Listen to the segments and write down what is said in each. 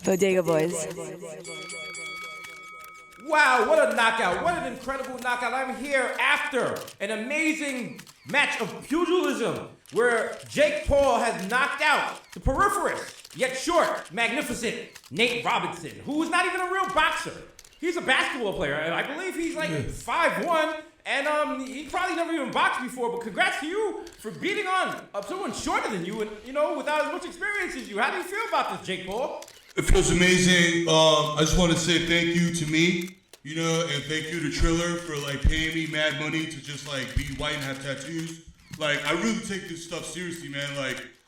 Bodega Boys. Wow, what a knockout. What an incredible knockout. I'm here after an amazing match of pugilism where Jake Paul has knocked out the peripherist, yet short, magnificent Nate Robinson, who is not even a real boxer. He's a basketball player. I believe he's like 5'1", and he probably never even boxed before, but congrats to you for beating on someone shorter than you and, without as much experience as you. How do you feel about this, Jake Paul? It feels amazing. I just want to say thank you to me, and thank you to Triller for paying me mad money to just be white and have tattoos. I really take this stuff seriously, man.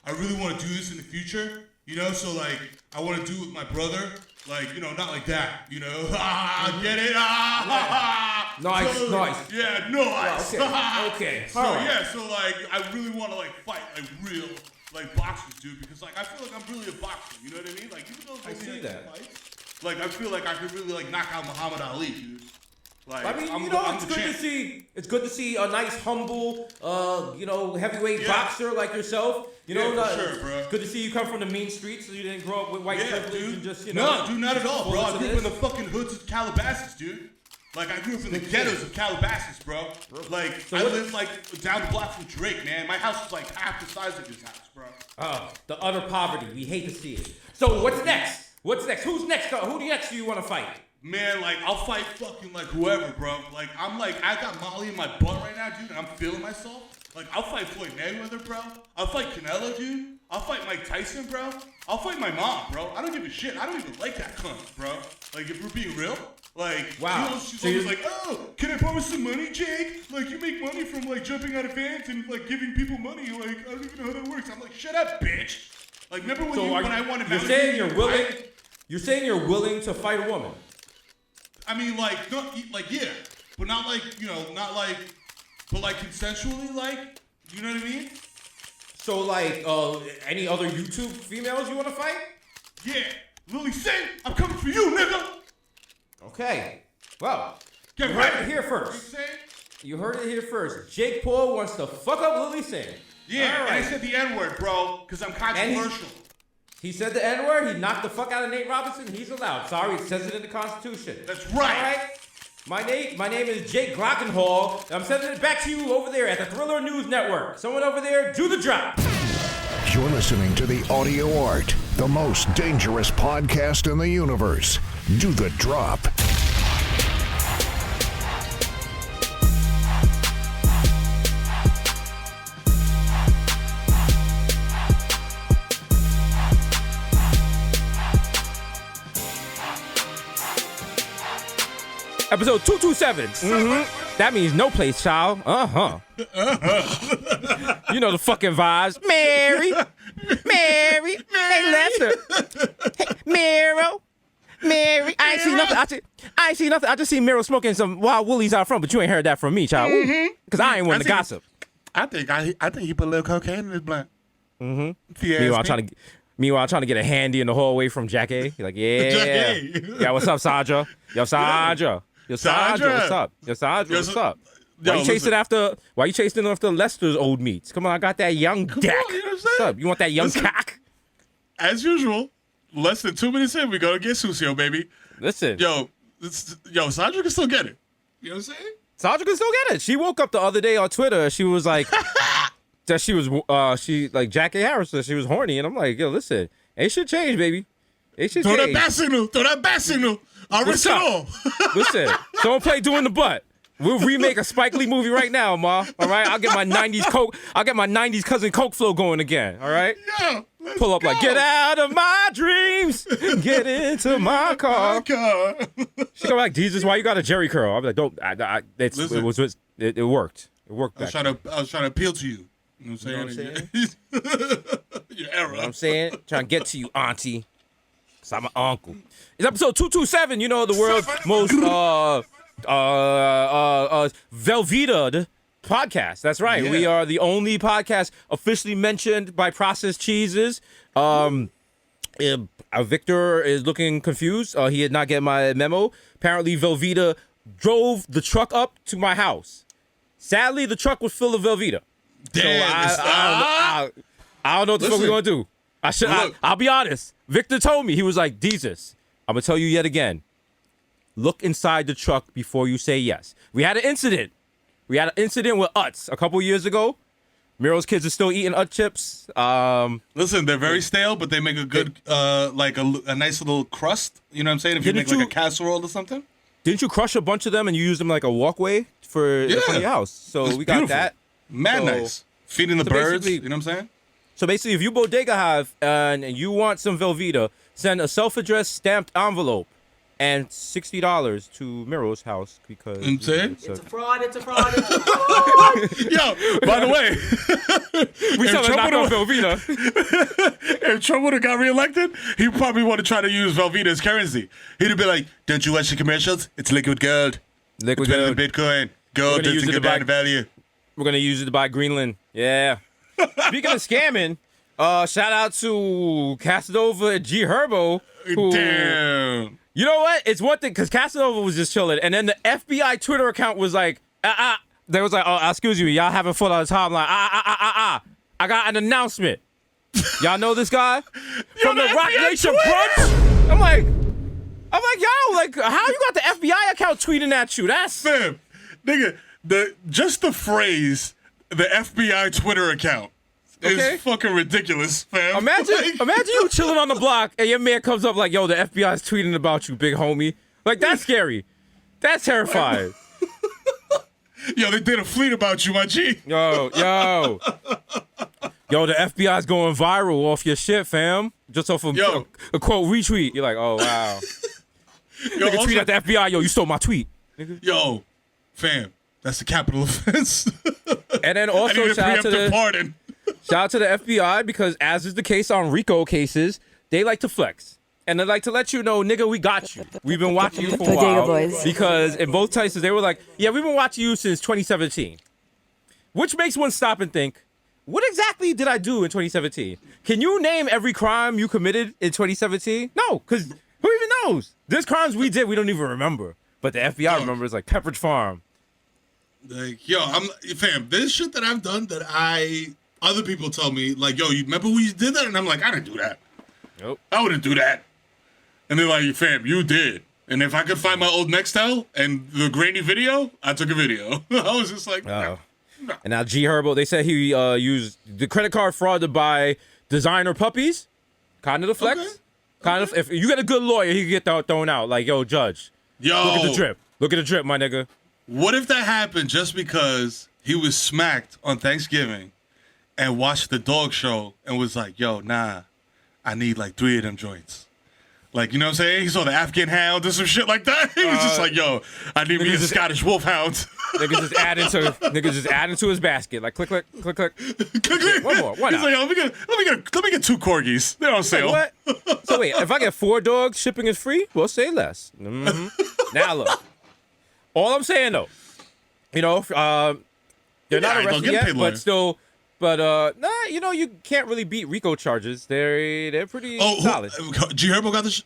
I really want to do this in the future, so I want to do it with my brother, not like that, get it? Nice. Yeah, nice. Okay. So I really want to fight real boxers, dude, because I feel I'm really a boxer, you know what I mean? Even though I see that. Fights, I feel I could really knock out Muhammad Ali, dude. It's good to see a nice, humble, heavyweight boxer like yourself. For sure, bro. It's good to see you come from the mean streets, so you didn't grow up with white privilege dude. and just, No, dude, not at all, bro. I grew up in the fucking hoods of Calabasas, dude. I grew up in the ghettos of Calabasas, bro. I live down the block from Drake, man. My house is half the size of his house, bro. Oh, the utter poverty. We hate to see it. So what's next? Who's next? Who next do you want to fight? Man, I'll fight fucking whoever, bro. I got Molly in my butt right now, dude, and I'm feeling myself. I'll fight Floyd Mayweather, bro. I'll fight Canelo, dude. I'll fight Mike Tyson, bro. I'll fight my mom, bro. I don't give a shit. I don't even like that cunt, bro. If we're being real. Wow. She's always oh, can I borrow some money, Jake? You make money from jumping out of vans and giving people money. I don't even know how that works. I'm shut up, bitch. Remember when I wanted You're saying you're willing? You're saying you're willing to fight a woman? I mean, yeah, but not but consensually, you know what I mean? So any other YouTube females you want to fight? Yeah, Lily Singh, I'm coming for you, nigga. Okay, well, Get you ready. heard it here first. You heard it here first. Jake Paul wants to fuck up Lily Singh. Yeah, right. And I said the N-word, bro, because I'm controversial. He said the N-word. He knocked the fuck out of Nate Robinson. He's allowed. Sorry, it says it in the Constitution. That's right. All right. My name is Jake Glockenhall. I'm sending it back to you over there at the Thriller News Network. Someone over there, do the drop. You're listening to The Audio Art, the most dangerous podcast in the universe. Do the drop. Episode 227. Mm-hmm. That means no place, child. You know the fucking vibes. Mary. Hey, Lester. Hey, Mero. Mary. I ain't seen nothing. I just seen Mero smoking some wild woolies out front, but you ain't heard that from me, child. Because I ain't one to gossip. I think he put a little cocaine in his blunt. Mm-hmm. Meanwhile, trying to get a handy in the hallway from Jack A. You're like, yeah. Jack A. Yeah, what's up, Sandra? Yo, Sandra, what's up? What's up? Why you chasing after Lester's old meats? Come on, I got that young deck. You know what I'm saying? What's up? You want that young cock? As usual, less than 2 minutes in, we go to get Susio, baby. Listen. Yo, Sandra can still get it. You know what I'm saying? Sandra can still get it. She woke up the other day on Twitter. She was like, that she was, Jack A. Harris said she was horny. And I'm like, yo, listen, it should change, baby. It should change. Throw that bat signal. I'll risk it all. Listen, someone play Doing the Butt. We'll remake a Spike Lee movie right now, Ma. All right? I'll get my 90s Cousin Coke flow going again. All right? Yeah. Pull up get out of my dreams. Get into my car. She go like, Jesus, why you got a Jerry curl? I'm like, don't. It worked. It worked. I was trying to appeal to you. You know what I'm saying? Your error. You know what I'm saying? Trying to get to you, auntie. Because I'm an uncle. It's episode 227, the world's most Velveeta podcast. That's right. Yeah. We are the only podcast officially mentioned by Processed Cheeses. Victor is looking confused. He did not get my memo. Apparently, Velveeta drove the truck up to my house. Sadly, the truck was full of Velveeta. Damn. So I don't know what the fuck we're going to do. I'll be honest. Victor told me, he was like, Desus, I'm gonna tell you yet again. Look inside the truck before you say yes. We had an incident. with Utz a couple years ago. Mero's kids are still eating Ut chips. Listen, they're very stale, but they make a good, like a nice little crust. You know what I'm saying? If you make like a casserole or something. Didn't you crush a bunch of them and you use them like a walkway for the front of your house? So we got that. Nice. Feeding the birds. You know what I'm saying? So basically, if you Bodega have and you want some Velveeta, send a self-addressed stamped envelope and $60 to Mero's house because it's a fraud. It's a fraud. Yo, by the way, we sell a knockoff Velveeta. If Trump would have got reelected, he probably would have tried to use Velveeta as currency. He'd have been like, "Don't you watch the commercials? It's liquid gold. Liquid gold. gold. Bitcoin. Gold doesn't go down in value. We're gonna use it to buy Greenland. Yeah." Speaking of scamming, shout out to Casanova and G Herbo. Damn. You know what? It's one thing because Casanova was just chilling, and then the FBI Twitter account was like, They was like, "Oh, excuse me, y'all haven't followed the timeline. I got an announcement. Y'all know this guy from the Rock Nation brunch." I'm like, yo, like, how you got the FBI account tweeting at you? That's fam, nigga. Just the phrase, the FBI Twitter account. It's fucking ridiculous, fam. Imagine you chilling on the block and your man comes up like, "Yo, the FBI's tweeting about you, big homie." Like, that's scary. That's terrifying. Yo, they did a fleet about you, my G. Yo, the FBI's going viral off your shit, fam. Just off of a quote retweet. You're like, oh, wow. Nigga tweet at the FBI, yo, you stole my tweet. Nigga. Yo, fam, that's the capital offense. And then also shout out to the FBI because as is the case on RICO cases, they like to flex. And they like to let you know, nigga, we got you. We've been watching you for a Bodega while. Boys. Because in both cases, they were like, yeah, we've been watching you since 2017. Which makes one stop and think, what exactly did I do in 2017? Can you name every crime you committed in 2017? No, because who even knows? There's crimes we did we don't even remember. But the FBI remembers, like Pepperidge Farm. Like, yo, fam, there's shit that I've done that other people tell me, like, yo, you remember when you did that? And I'm like, I didn't do that. Nope. I wouldn't do that. And they're like, fam, you did. And if I could find my old Nextel and the grainy video, I took a video. I was just like, no. And now G Herbo, they said he used the credit card fraud to buy designer puppies. Kind of the flex. Okay. Kind of. If you get a good lawyer, he can get that thrown out. Like, yo, judge. Yo. Look at the drip. Look at the drip, my nigga. What if that happened just because he was smacked on Thanksgiving and watched the dog show and was like, yo, nah, I need like 3 of them joints. Like, you know what I'm saying? He saw the Afghan hound or some shit like that. He was just like, yo, I need me a Scottish wolfhound. Niggas just add into his basket. Like, click, click, click, click. Click, click. One more. One He's like, yo, let me get 2 corgis. They're on sale. What? So wait, if I get 4 dogs, shipping is free? We'll say less. Mm-hmm. Now look. All I'm saying though, you know, they're not arrested yet, but still. But you know, you can't really beat RICO charges. They're pretty solid. G Herbo got this.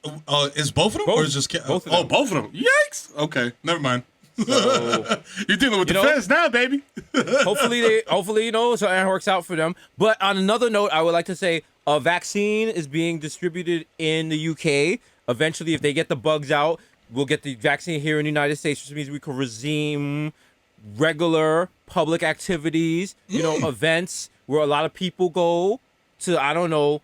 Is both of them, or is just both of them? Oh, both of them. Yikes. Okay, never mind. So, you're dealing with the feds now, baby. hopefully, you know, something works out for them. But on another note, I would like to say a vaccine is being distributed in the UK. Eventually, if they get the bugs out, we'll get the vaccine here in the United States, which means we can resume regular public activities, you know, events where a lot of people go to, I don't know,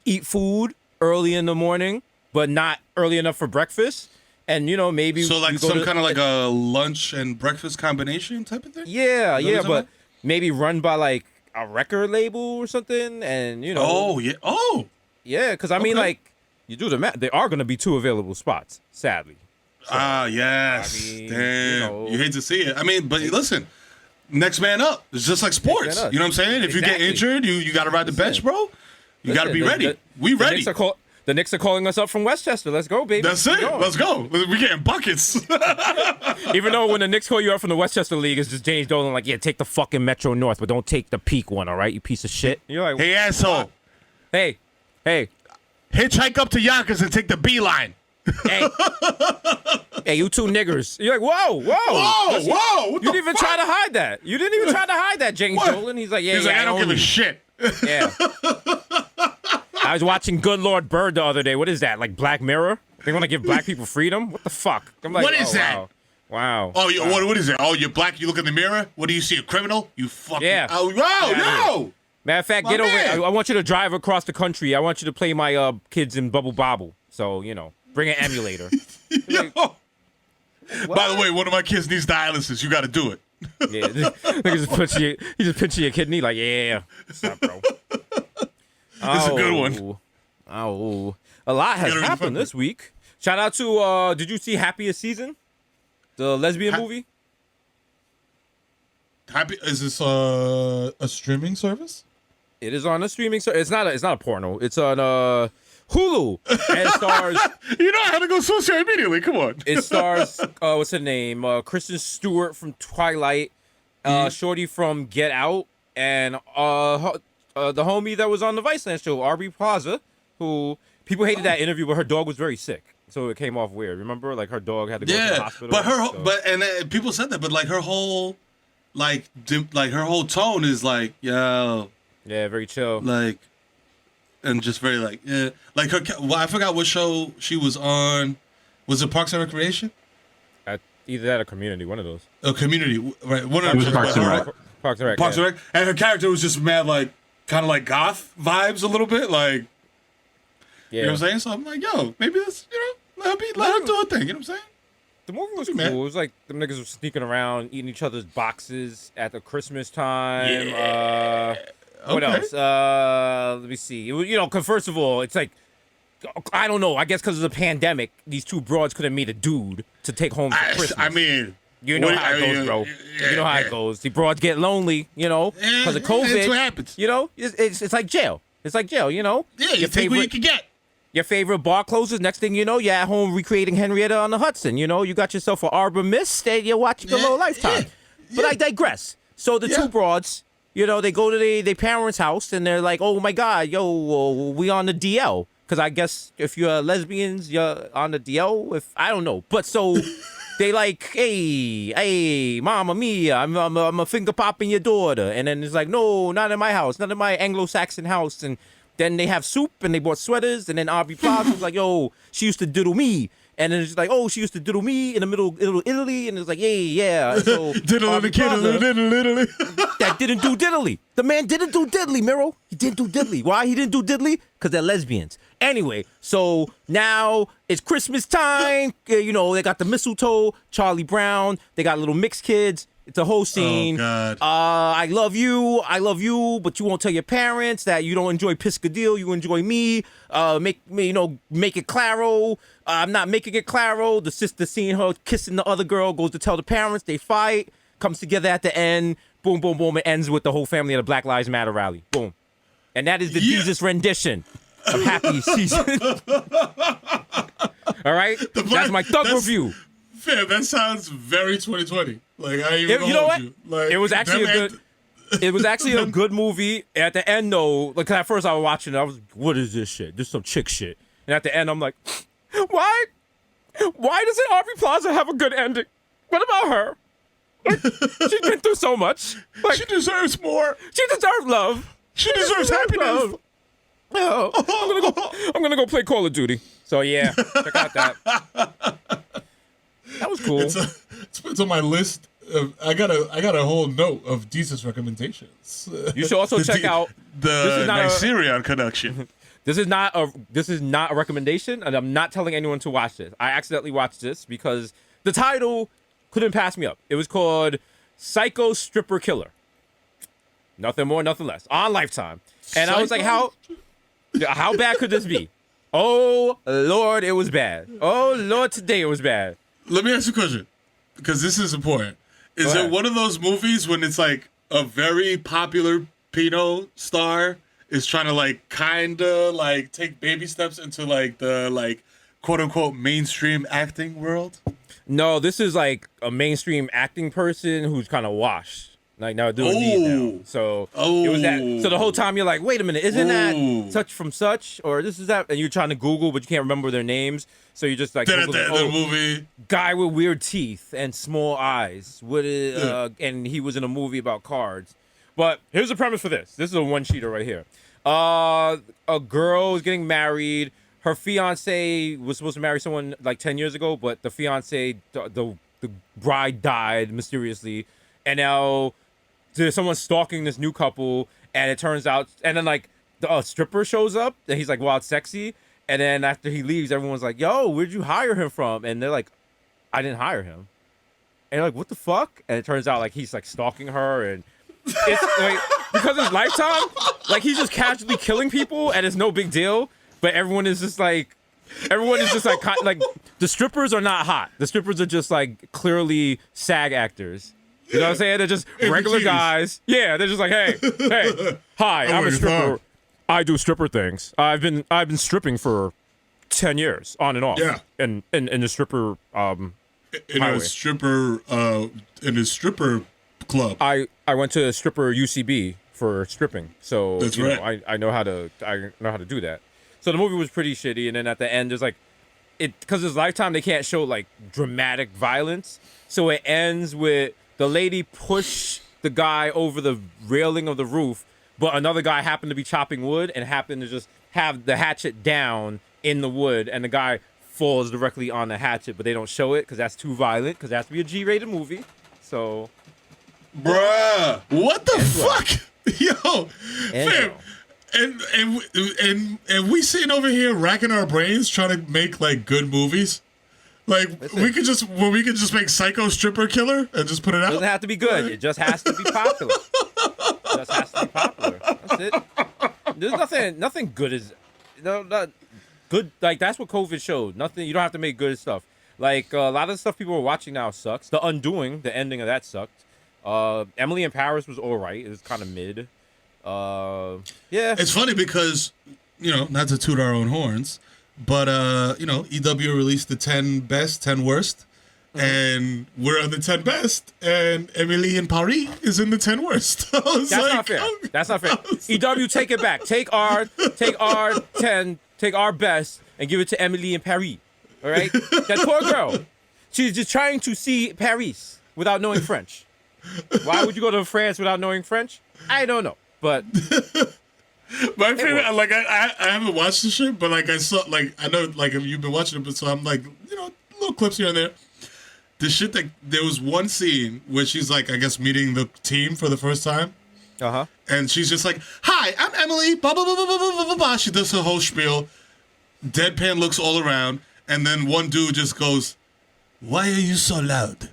eat food early in the morning, but not early enough for breakfast. And, you know, maybe... So, like, some kind of like a lunch and breakfast combination type of thing? Yeah, but maybe run by, like, a record label or something, and, you know... Oh, yeah. Oh! Yeah, because, I mean, like, you do the math. There are going to be 2 available spots, sadly. So, yes. I mean, damn. You hate to see it. I mean, but listen, next man up. It's just like sports. You know what I'm saying? If you get injured, you got to ride the bench, bro. You got to be ready. We ready. The Knicks are calling us up from Westchester. Let's go, baby. That's it. Let's go. We're getting buckets. Even though when the Knicks call you up from the Westchester League, it's just James Dolan like, yeah, take the fucking Metro North, but don't take the Peak one, all right, you piece of shit. You're like, hey, asshole. Hey. Hitchhike up to Yonkers and take the B line. Hey, you 2 niggers. You're like, whoa. You didn't even try to hide that. You didn't even try to hide that, James Dolan. He's like, I don't give a shit. Yeah. I was watching Good Lord Bird the other day. What is that? Like Black Mirror? They want to give black people freedom? What the fuck? I'm like, What is that? Wow. Oh, what is it? Oh, you're black. You look in the mirror. What do you see? A criminal? You fucking. Yeah. Oh, no. Matter of fact, My get over man. it. I want you to drive across the country. I want you to play my kids in Bubble Bobble. So, bring an emulator. Yo. By the way, one of my kids needs dialysis. You got to do it. Yeah, he just pinching your kidney like, yeah. What's up, bro? It's a good one. Oh, a lot has happened this week. Shout out to, did you see Happiest Season? The lesbian movie? Is this a streaming service? It is on a streaming service. It's not a porno. It's on Hulu. And it stars. I had to go search it immediately. Come on. It stars. What's her name? Kristen Stewart from Twilight. Shorty from Get Out, and the homie that was on the Viceland show, Aubrey Plaza, who people hated that interview, but her dog was very sick, so it came off weird. Remember, like her dog had to go to the hospital. But people said that, but like her whole, her whole tone is like, yo. Yeah, very chill. Like, and just very like, yeah. Like her, I forgot what show she was on. Was it Parks and Recreation? Either that or Community, one of those. Community, right? One of them. Parks and Rec. Parks and Rec. Parks and Rec. And her character was just mad, like, kind of like goth vibes a little bit, like. Yeah. You know what I'm saying? So I'm like, yo, maybe let's, let her do her thing. You know what I'm saying? The movie was cool. It was like them niggas were sneaking around, eating each other's boxes at the Christmas time. Yeah. What else? Let me see. It was, because first of all, it's like, I don't know. I guess because of the pandemic, these two broads couldn't meet a dude to take home for Christmas. I mean, you know how it goes, bro. You know how it goes. The broads get lonely, because of COVID. That's what happens. It's like jail. It's like jail, Yeah, you take what you can get. Your favorite bar closes. Next thing you know, you're at home recreating Henrietta on the Hudson. You got yourself an Arbor Mist and you're watching a little Lifetime. Yeah. But I digress. So the two broads, they go to their parents' house and they're like, oh my God, yo, we on the DL. Because I guess if you're lesbians, you're on the DL. I don't know. But so they like, hey, mama mia, I'm a finger popping your daughter. And then it's like, no, not in my house, not in my Anglo-Saxon house. And then they have soup and they bought sweaters. And then Aubrey Plaza was like, yo, she used to diddle me. And then it's like, oh, she used to diddle me in the middle of Italy. And it's like, yeah. So Diddle the kid, diddle. That didn't do diddly. The man didn't do diddly, Mero. He didn't do diddly. Why he didn't do diddly? Because they're lesbians. Anyway, so now it's Christmas time. They got the mistletoe, Charlie Brown. They got little mixed kids. It's a whole scene. Oh, God. I love you, but you won't tell your parents that you don't enjoy Piscadillo. You enjoy me. Make it claro. I'm not making it claro. The sister seeing her kissing the other girl goes to tell the parents. They fight. Comes together at the end. Boom, boom, boom. It ends with the whole family at a Black Lives Matter rally. Boom. And that is the Jesus rendition of Happy Season. All right? That's my thug review. Fam, that sounds very 2020. Like, I ain't even You know what? Like, it was actually It was actually a good movie. At the end, though, like at first I was watching it, I was, what is this shit? This is some chick shit. And at the end, I'm like, why doesn't Aubrey Plaza have a good ending? What about her? Like, she's been through so much. Like, she deserves more. She deserves love. She deserves happiness. Love. Oh, I'm gonna go play Call of Duty. So yeah, check out that. That was cool. It's on my list. I got a whole note of Desus recommendations. You should also check out the Nigerian connection. This is not a recommendation, and I'm not telling anyone to watch this. I accidentally watched this because the title couldn't pass me up. It was called Psycho Stripper Killer. Nothing more, nothing less. On Lifetime. And I was like, how bad could this be? Oh, Lord, it was bad. Oh, Lord, today it was bad. Let me ask you a question, because this is important. Is it one of those movies when it's like a very popular Pino star is trying to like kind of like take baby steps into like the like quote unquote mainstream acting world? No, this is like a mainstream acting person who's kind of washed. Like now doing these now. So it was that. So the whole time you're like, wait a minute, isn't that such from such? Or this is that? And you're trying to Google, but you can't remember their names. So you just like the movie. Guy with weird teeth and small eyes. And he was in a movie about cards. But here's the premise for this. This is a one-sheeter right here. A girl is getting married. Her fiance was supposed to marry someone like 10 years ago, but the fiance, the bride died mysteriously, and now there's someone stalking this new couple, and it turns out, and then like the stripper shows up, and he's like, "Wow, it's sexy," and then after he leaves, everyone's like, "Yo, where'd you hire him from?" And they're like, "I didn't hire him," and they're like, "What the fuck?" And it turns out like he's like stalking her, and it's like because it's Lifetime, like he's just casually killing people, and it's no big deal. But everyone is just like the strippers are not hot. The strippers are just like clearly SAG actors. You know what I'm saying? They're just regular guys. Yeah, they're just like, hey, hi, I'm a stripper. I do stripper things. I've been stripping for 10 years, on and off. Yeah. In the stripper in a stripper club. I went to a stripper UCB for stripping, so that's you right. know, I know how to do that. So the movie was pretty shitty, and then at the end, there's like, because it's Lifetime, they can't show like dramatic violence, so it ends with the lady push the guy over the railing of the roof, but another guy happened to be chopping wood and happened to just have the hatchet down in the wood, and the guy falls directly on the hatchet, but they don't show it because that's too violent, because it has to be a G-rated movie. So, bruh, what the fuck, yo, fam. And we sitting over here racking our brains trying to make like good movies. Like we could just make Psycho Stripper Killer and just put it out. It doesn't have to be good. It just has to be popular. That's it. There's nothing good is not good. Like that's what COVID showed. Nothing. You don't have to make good stuff. Like a lot of the stuff people are watching now sucks. The Undoing, the ending of that sucked. Emily in Paris was all right. It was kind of mid. Yeah. It's funny because, not to toot our own horns, but, EW released the 10 best, 10 worst, and we're on the 10 best, and Emily in Paris is in the 10 worst. That's not fair. That's not fair. EW, take it back. Take our 10, take our best, and give it to Emily in Paris. All right? That poor girl. She's just trying to see Paris without knowing French. Why would you go to France without knowing French? I don't know. But my favorite, like I haven't watched the shit, but like I saw, like I know, like you've been watching it, but so I'm like, little clips here and there. The shit that there was one scene where she's like, I guess meeting the team for the first time. And she's just like, "Hi, I'm Emily." Blah blah blah blah blah blah blah blah. She does her whole spiel. Deadpan looks all around, and then one dude just goes, "Why are you so loud?"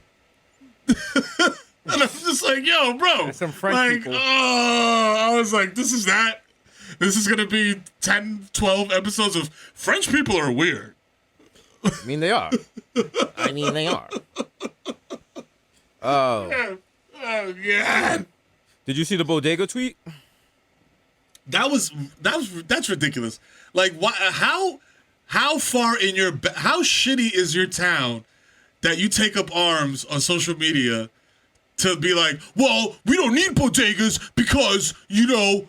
And I'm just like, yo, bro. That's some French people. I was like, this is going to be 10, 12 episodes of French people are weird. I mean, they are. Oh. Oh, God. Did you see the Bodega tweet? That's ridiculous. Like, why, how far in how shitty is your town that you take up arms on social media to be like, well, we don't need bodegas because, we don't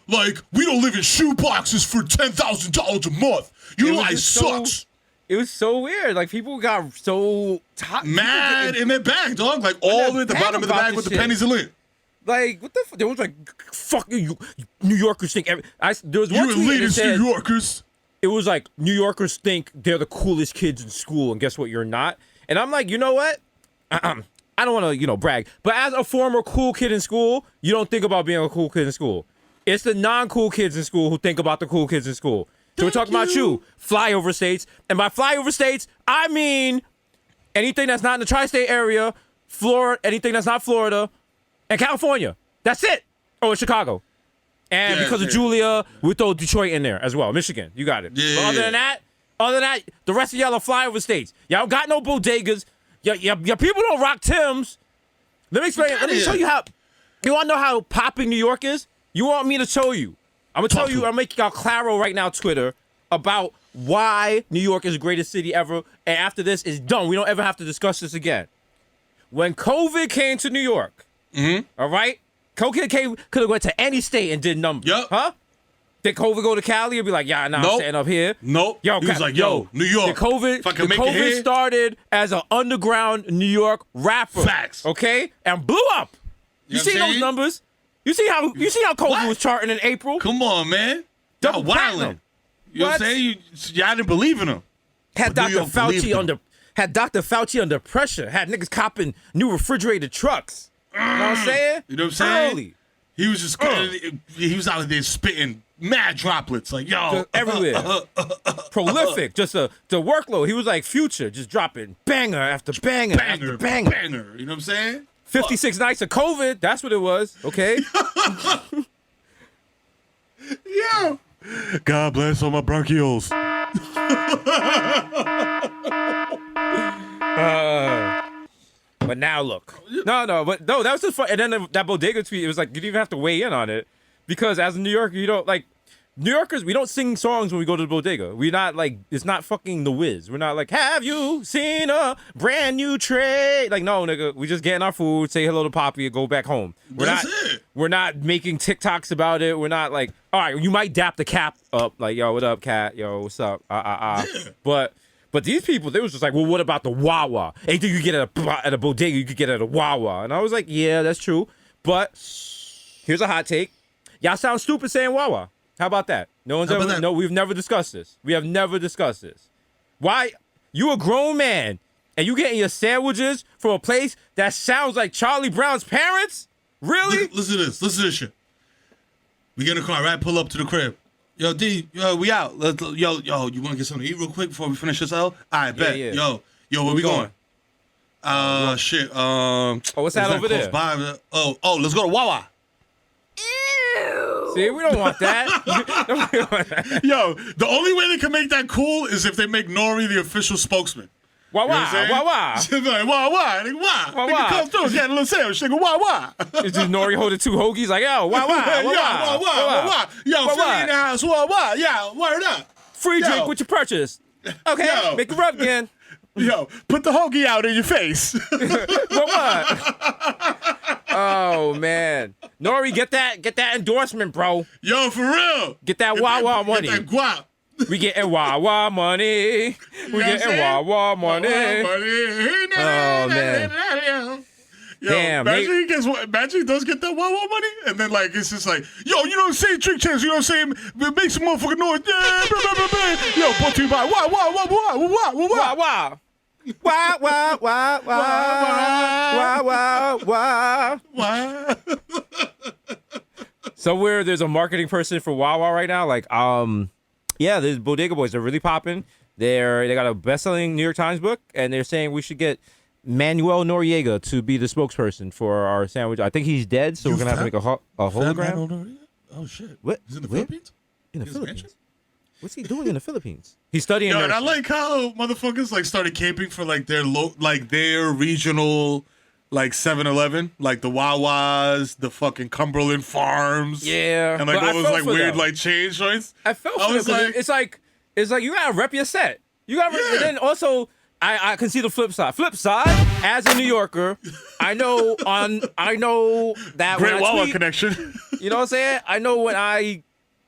live in shoe boxes for $10,000 a month. Your life sucks. It was so weird. Like, people got so mad in their bag, dog. Like, all the way at the bottom of the bag with the pennies and lint. Like, what the fuck? They was like, fuck you, New Yorkers think there was one you tweet that elitist said, New Yorkers. It was like, New Yorkers think they're the coolest kids in school, and guess what? You're not. And I'm like, you know what? I don't want to, brag, but as a former cool kid in school, you don't think about being a cool kid in school. It's the non-cool kids in school who think about the cool kids in school. So we're talking about you, flyover states. And by flyover states, I mean anything that's not in the tri-state area, Florida, anything that's not Florida, and California. That's it. Oh, and Chicago. And because of Julia, we throw Detroit in there as well. Michigan, you got it. Yeah. But other than that, the rest of y'all are flyover states. Y'all got no bodegas. Your people don't rock Timbs. Let me explain. Let me show you how. You want to know how popping New York is? You want me to show you? I'm going to tell you. I'm making out Claro right now, Twitter, about why New York is the greatest city ever. And after this is done, we don't ever have to discuss this again. When COVID came to New York, all right? COVID could have went to any state and did numbers. Yep. Huh? Did COVID go to Cali and be like, yeah, I'm staying up here? Nope. Yo, he was like, yo, New York. The COVID started as an underground New York rapper. Facts. Okay? And blew up. You see those numbers? You see how COVID was charting in April? Come on, man. Double wildin'. platinum. You know what I'm saying? Y'all didn't believe in him. Had But New Dr. York believed Fauci him. under pressure. Had niggas copping new refrigerated trucks. You know what I'm saying? You know what I'm saying? Early. He was just he was out there spitting mad droplets like yo Just everywhere. Prolific. Just the workload. He was like Future, just dropping banger after banger, after banger. You know what I'm saying? 56 nights of COVID. That's what it was. Okay. Yo. God bless all my bronchioles. But now look. But that was just fun. And then that bodega tweet, it was like, you didn't even have to weigh in on it. Because as a New Yorker, you don't like, New Yorkers, we don't sing songs when we go to the bodega. We're not like, it's not fucking The Wiz. We're not like, have you seen a brand new tray? Like, no, nigga, we just getting our food, say hello to Poppy, and go back home. We're not making TikToks about it. We're not like, all right, you might dap the cap up, like, yo, what up, cat? Yo, what's up? Yeah. But these people, they was just like, well, what about the Wawa? Anything you get at a bodega, you could get at a Wawa. And I was like, yeah, that's true. But here's a hot take. Y'all sound stupid saying Wawa. How about that? No, we've never discussed this. We have never discussed this. Why? You a grown man and you getting your sandwiches from a place that sounds like Charlie Brown's parents? Really? Listen to this shit. We get in the car, right? Pull up to the crib. Yo, D, yo, we out. Yo, you want to get something to eat real quick before we finish this out? All right, bet. Yeah. Yo, where we going? Shit. What's that over there? By? Oh, let's go to Wawa. See, we don't want that. Yo, the only way they can make that cool is if they make Nori the official spokesman. Wawa, You know what I'm saying? Wawa. She's like, Wawa, nigga, wah. Wawa. Nigga, come through, get a little sandwich, nigga, Wawa. It's just Nori holding two hoagies like, yo, Wawa, Wawa. Yo, Wawa. Philly in the house, Wawa. Yeah, word up. Free Yo. drink with your purchase. Okay, Yo. make it rub again. Yo, put the hoagie out in your face. What? Oh man, Nori, get that endorsement, bro. Yo, for real. Get that Wawa money. Get that guap. We getting Wawa money. We getting Wawa money. Oh man. Yo, Damn, imagine he does get that Wawa money, and then like it's just like, yo, you know what I'm saying? Drink champs, you know what I'm saying? Make some motherfucking noise. Yeah, blah, blah, blah, blah. Yo, brought to you by Wawa. Wawa. Wah, wah, wah, wah, wah, wah, wah. Somewhere there's a marketing person for Wawa right now. Like, there's Bodega Boys. They're really popping. They got a best-selling New York Times book, and they're saying we should get Manuel Noriega to be the spokesperson for our sandwich. I think he's dead, so we're gonna have to make a hologram. Oh shit! What? He's in the Where? Philippines. In the His Philippines. mansion? What's he doing in the Philippines? He's studying. Yo, and I nursing. like how motherfuckers like started camping for like their regional like 7-Eleven, like the Wawas, the fucking Cumberland Farms. Yeah, and like but all I those felt like for weird them. like chain joints. I felt I for was them 'cause like- it's like you gotta rep your set. You gotta rep, Yeah. and then also I can see the flip side. Flip side, as a New Yorker, I know that Great when I Wawa tweet, connection. you know what I'm saying? I know when I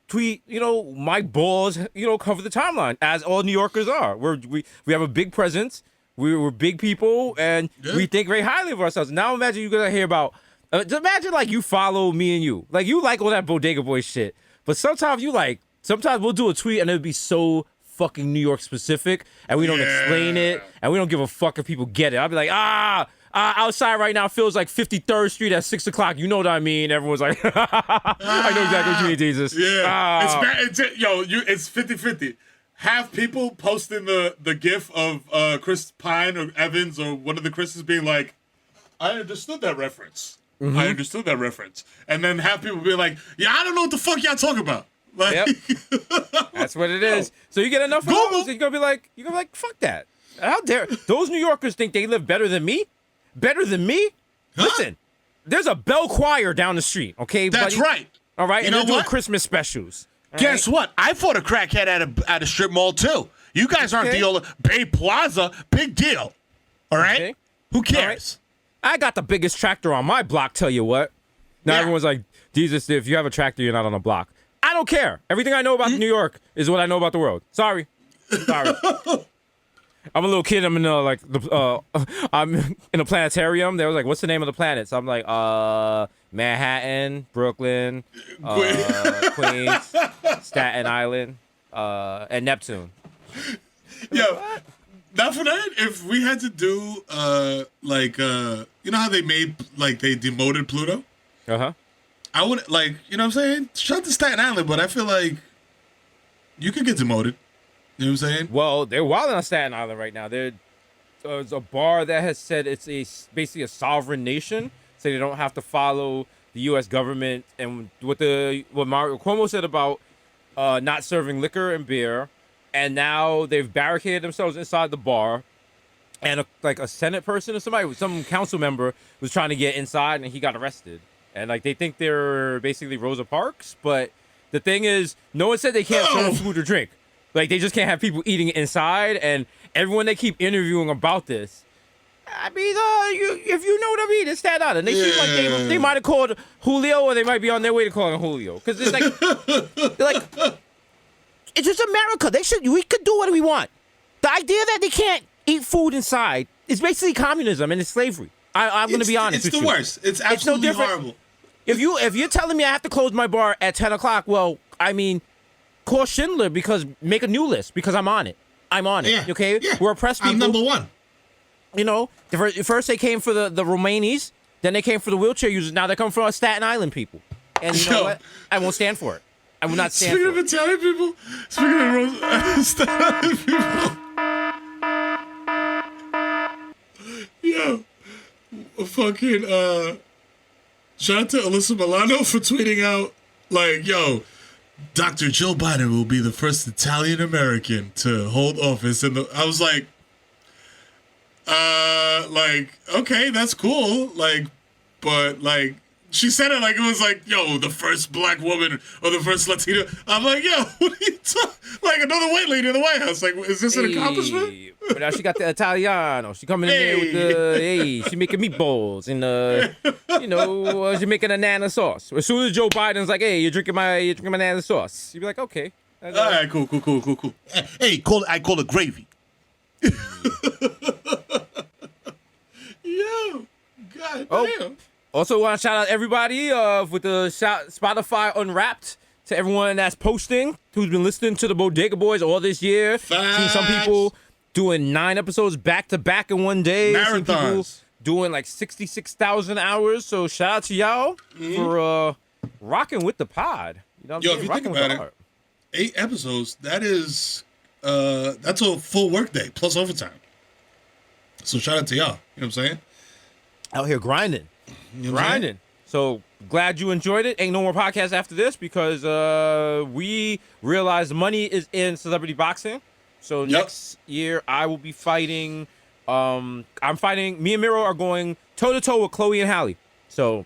tweet, my balls, cover the timeline, as all New Yorkers are. We have a big presence. We're big people, and we think very highly of ourselves. Now imagine you're gonna hear about. Just imagine like you follow me and you, like you like all that Bodega Boy shit, but sometimes we'll do a tweet and it'll be so fucking New York specific, and we don't explain it, and we don't give a fuck if people get it. I'll be like, outside right now feels like 53rd Street at 6 o'clock. You know what I mean? Everyone's like, I know exactly what you mean, Jesus. Yeah, it's 50-50. Half people posting the gif of Chris Pine or Evans or one of the Chris's being like, I understood that reference. Mm-hmm. I understood that reference. And then half people be like, yeah, I don't know what the fuck y'all talking about. Like, Yep. That's what it is. So you get enough of Google. those, and you're gonna be like, fuck that. How dare those New Yorkers think they live better than me? Better than me? Huh? Listen, there's a bell choir down the street, okay? That's buddy? right. All right, You and know they're doing what? Christmas specials. All Guess right? what? I fought a crackhead at a strip mall too. You guys aren't Okay. the only Bay Plaza, big deal. All right? Okay. Who cares? I got the biggest tractor on my block, tell you what. Now Yeah. everyone's like, Jesus, if you have a tractor, you're not on a block. I don't care. Everything I know about New York is what I know about the world. Sorry. I'm a little kid. I'm in I'm in a planetarium. They was like, "What's the name of the planet?" So I'm like, Manhattan, Brooklyn, Queens, Staten Island, and Neptune. Yo, not for that. If we had to do you know how they demoted Pluto? I would you know what I'm saying? Shout out to Staten Island, but I feel like you could get demoted. You know what I'm saying? Well, they're wilding on Staten Island right now. There's a bar that has said it's basically a sovereign nation, so they don't have to follow the U.S. government. And what Mario Cuomo said about not serving liquor and beer, and now they've barricaded themselves inside the bar. And a Senate person or some council member was trying to get inside, and he got arrested. And they think they're basically Rosa Parks, but the thing is, no one said they can't serve food or drink. They just can't have people eating it inside, and everyone they keep interviewing about this. I mean, if you know what I mean, it's Staten Island. They seem like they might have called Julio, or they might be on their way to calling Julio, because it's it's just America. We could do what we want. The idea that they can't eat food inside is basically communism and it's slavery. I'm going to be honest with you. It's the worst. It's absolutely horrible. If you're telling me I have to close my bar at 10 o'clock, well, I mean, call Schindler make a new list because I'm on it. I'm on it. Yeah. Okay? Yeah. We're oppressed people. I'm number one. You know, first they came for the Romanies, then they came for the wheelchair users. Now they're coming for us Staten Island people. And you know what? I won't stand for it. I will not stand for it. Speaking of Italian people, speaking of Staten Island people, yo, fucking shout out to Alyssa Milano for tweeting out yo, Dr. Joe Biden will be the first Italian American to hold office. And I was like, okay, that's cool. But she said it like it was yo, the first black woman or the first Latino. I'm like, yo, what are you talking? Another white lady in the White House. Is this an accomplishment? But now she got the Italiano. She coming in there with she making meatballs and she making a nana sauce. As soon as Joe Biden's like, hey, you're drinking my nana sauce, you'd be like, okay. All right, cool. Hey, I call it gravy. Yo, god damn. Also, want to shout out everybody with the Spotify Unwrapped to everyone that's posting, who's been listening to the Bodega Boys all this year. Facts. Seen some people doing 9 episodes back to back in one day. Seen people Marathons. doing 66,000 hours. So shout out to y'all for rocking with the pod. You know what I'm saying? If you think about it, 8 episodes, that's a full workday plus overtime. So shout out to y'all. You know what I'm saying? Out here grinding. You know what I'm saying? So glad you enjoyed it. Ain't no more podcasts after this because we realized money is in celebrity boxing. So next year I will be fighting. Me and Mero are going toe to toe with Chloe and Halle. So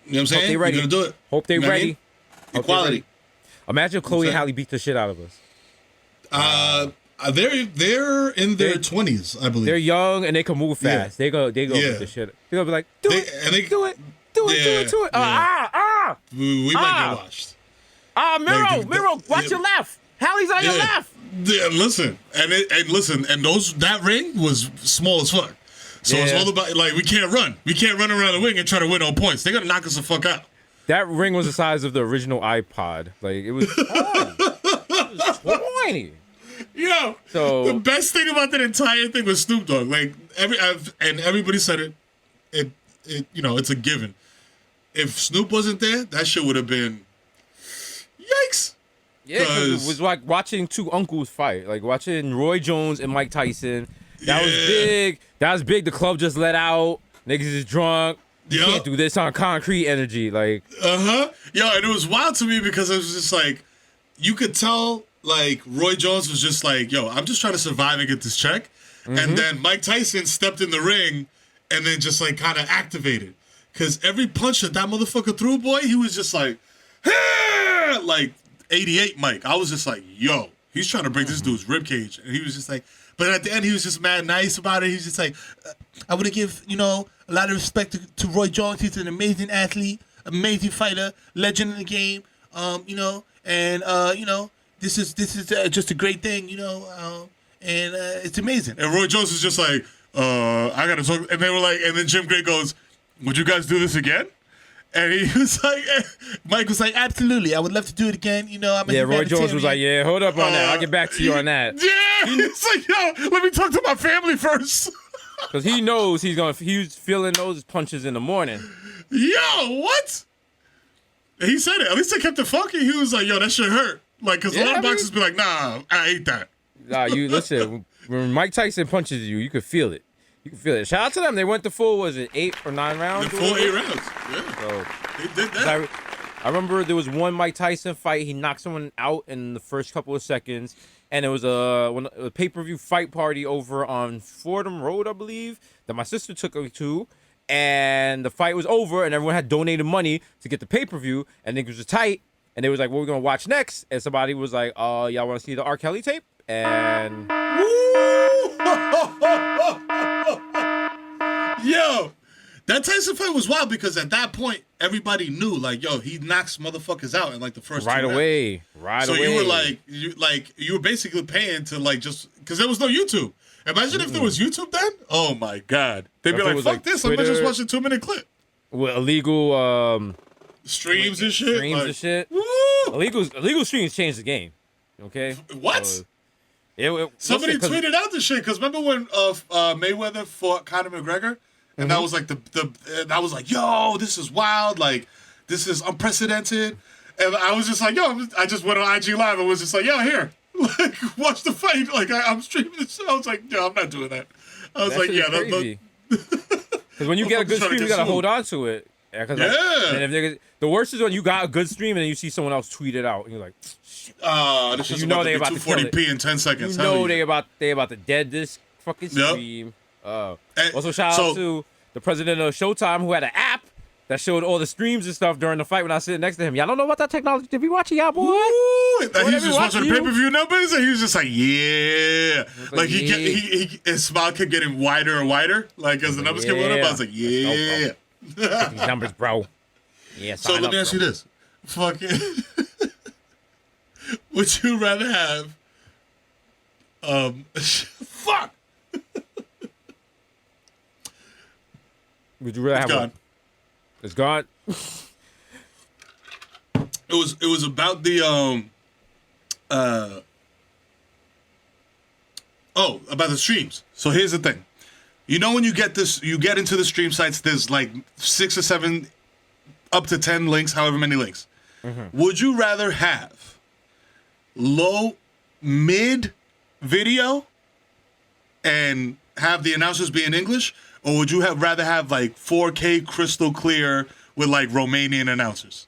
You know what I'm saying? they ready. You're gonna do it. Hope they You know what I ready. mean? Hope they Equality. ready. Imagine if Chloe and Halle beat the shit out of us. They're in their 20s, I believe. They're young and they can move fast. They go beat the shit. They're gonna be like, do it. We might get washed. Mero, watch your left. Halle's on your left. Yeah, listen, and that ring was small as fuck. So it's all about we can't run. We can't run around the wing and try to win on points. They're gonna knock us the fuck out. That ring was the size of the original iPod. It was tiny. It was tiny. Yo, So the best thing about that entire thing was Snoop Dogg. Everybody said it. It's a given. If Snoop wasn't there, that shit would have been yikes. Yeah, because it was like watching two uncles fight. Like watching Roy Jones and Mike Tyson. That was big. That was big. The club just let out. Niggas is drunk. You can't do this on concrete energy. Yo, and it was wild to me because it was just you could tell Roy Jones was just yo, I'm just trying to survive and get this check. Mm-hmm. And then Mike Tyson stepped in the ring and then just kind of activated. Because every punch that motherfucker threw, boy, he was just hey! 88 Mike. I was just yo, he's trying to break this dude's ribcage. And he was just but at the end, he was just mad nice about it. He was just I want to give, a lot of respect to Roy Jones. He's an amazing athlete, amazing fighter, legend in the game, this is just a great thing, and it's amazing. And Roy Jones is just like, I gotta talk. And they were like, and then Jim Gray goes, would you guys do this again? And he was like, Mike was like, absolutely, I would love to do it again. You know, I'm a Roy Jones was like, yeah, hold up on that. I'll get back to you on that. Yeah, he's like, yo, let me talk to my family first. Because he knows he's feeling those punches in the morning. Yo, what? And he said it. At least they kept it funky. He was like, yo, that shit hurt. Like, because a lot of boxers be like, nah, I ate that. Nah, you listen, when Mike Tyson punches you, you can feel it. You can feel it. Shout out to them. They went the full, was it 8 or 9 rounds? The full 8 rounds. Yeah. So, They did that. I remember there was one Mike Tyson fight. He knocked someone out in the first couple of seconds. And it was a pay-per-view fight party over on Fordham Road, I believe, that my sister took me to. And the fight was over, and everyone had donated money to get the pay-per-view. And niggas was tight. And they was like, what are we going to watch next? And somebody was like, y'all want to see the R. Kelly tape? And... Yo, that Tyson fight was wild because at that point, everybody knew, like, yo, he knocks motherfuckers out in, like, the first right 2 away. rounds. Right so away. you were like, you were basically paying to, like, just, because there was no YouTube. Imagine if there was YouTube then. Oh, my God. They'd be If it like, was, fuck like, this. I'm Twitter- just watching a 2-minute clip. With illegal... Streams and shit. Streams like, and shit. Woo! Illegal streams changed the game. Okay? What? Somebody listen, 'cause- tweeted out this shit because remember when Mayweather fought Conor McGregor, and that was like and I was like, yo, this is wild, like this is unprecedented, and I was just like, yo, I just went on IG Live and was just like, yo, here, like watch the fight, like I'm streaming this. I was like, yo, I'm not doing that. I was That like, shit yeah, is crazy. Because when you get a good trying to stream, you get gotta sued. hold on to it. Yeah. And if the worst is when you got a good stream and then you see someone else tweet it out, and you're like, this is you know about they to about be to kill it. 240p in 10 seconds. you Hell know yeah. they about to dead this fucking Yep. stream. And Also, shout out to the president of Showtime who had an app that showed all the streams and stuff during the fight when I was sitting next to him. Y'all don't know about that technology? Did we watch it, y'all boy? Ooh, and he was Whatever, just watching the watch you. pay-per-view numbers, and he was just like, yeah. like, His smile kept getting wider and wider, like as the numbers kept going up. I was like, yeah. These numbers, bro. Yeah, So let me ask you this: fucking, would you rather have, fuck? Would you rather It's have gone. It's gone. It was about the about the streams. So here's the thing. You know when you get into the stream sites, there's like 6 or 7 up to 10 links, however many links. Mm-hmm. Would you rather have mid video and have the announcers be in English, or would you rather have like 4K crystal clear with like Romanian announcers?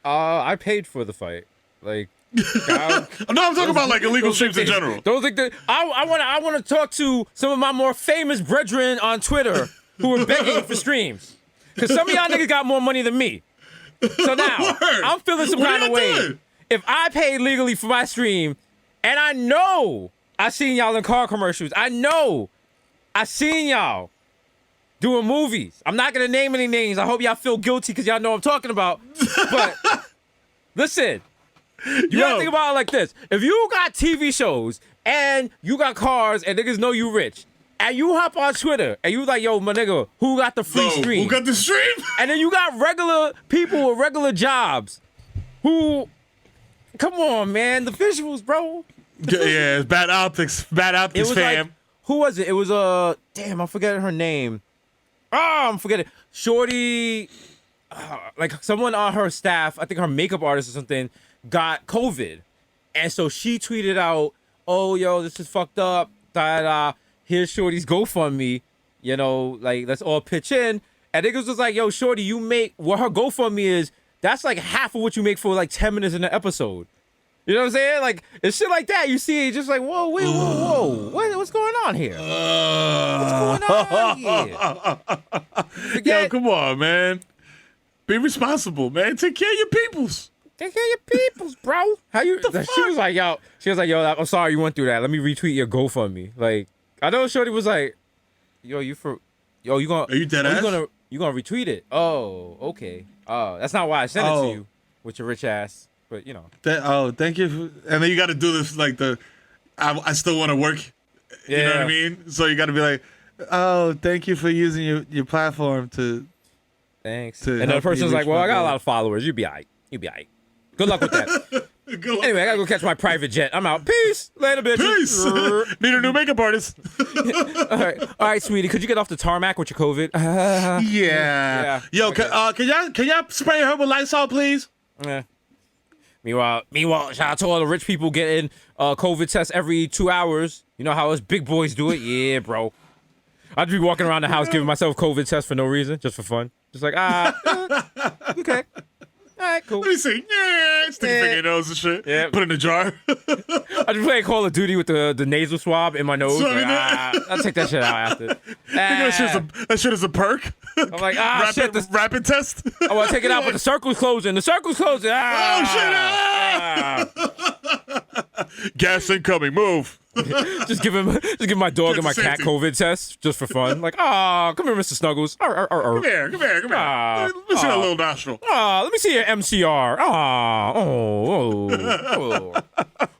I paid for the fight. Like, No, I'm talking about like illegal streams in general. Don't think that I want to talk to some of my more famous brethren on Twitter who are begging for streams. Because some of y'all niggas got more money than me. So now Word. I'm feeling some What kind are of y'all way. doing? If I paid legally for my stream, and I know I seen y'all in car commercials, I know I seen y'all doing movies. I'm not gonna name any names. I hope y'all feel guilty because y'all know what I'm talking about. But listen. You gotta think about it like this. If you got TV shows and you got cars and niggas know you rich, and you hop on Twitter and you like, yo, my nigga, who got the free stream? Who got the stream? And then you got regular people with regular jobs who, come on, man, the visuals, bro. Yeah, it's bad optics. Bad It optics, was fam. like, who was it? It was, damn, I'm forgetting her name. I'm forgetting. Shorty, like someone on her staff, I think her makeup artist or something, got COVID. And so she tweeted out, oh, yo, this is fucked up. Da-da. Here's Shorty's GoFundMe. You know, like, let's all pitch in. And niggas was like, yo, Shorty, you make, what her GoFundMe is, that's like half of what you make for like 10 minutes in an episode. You know what I'm saying? Like, it's shit like that. You see it just like, whoa, wait, whoa. What's going on here? What's going on here? Forget, Yo, come on, man. Be responsible, man. Take care of your peoples. take care of your peoples, bro. How you? She was like, yo, I'm sorry you went through that. Let me retweet your GoFundMe. Like, I know Shorty was like, yo, you gonna? Are you dead ass? You gonna retweet it? Oh, okay. That's not why I sent it to you with your rich ass. But you know. Thank you. And then you got to do this like I still want to work You know what I mean? So you got to be like, oh, thank you for using your platform to. Thanks. To And the help me person's like, reach well, my I got a goal. lot of followers. You'll be all right. You'll be all right. Good luck with that. Good luck. Anyway, I gotta go catch my private jet. I'm out. Peace. Later, bitches. Peace. Need a new makeup artist. All right, sweetie. Could you get off the tarmac with your COVID? Yeah. Yo, Okay. can y'all spray her with Lysol, please? Yeah. Meanwhile, shout out to all the rich people getting COVID tests every 2 hours. You know how us big boys do it? Yeah, bro. I'd be walking around the house giving myself COVID tests for no reason, just for fun. Just like, okay. All right, cool. Let me see. Yeah, stick your finger in your nose and shit. Yeah. Put it in a jar. I just playing Call of Duty with the nasal swab in my nose. Like, I'll take that shit out after. That shit is a perk. I'm like, shit. Rapid test. I want to take it out, but the circle's closing. The circle's closing. Oh, shit. Gas incoming. Move. Just give my dog and my cat safety. COVID test just for fun. Like, come here, Mr. Snuggles. Come here. Let me see that little nostril. Let me see your MCR.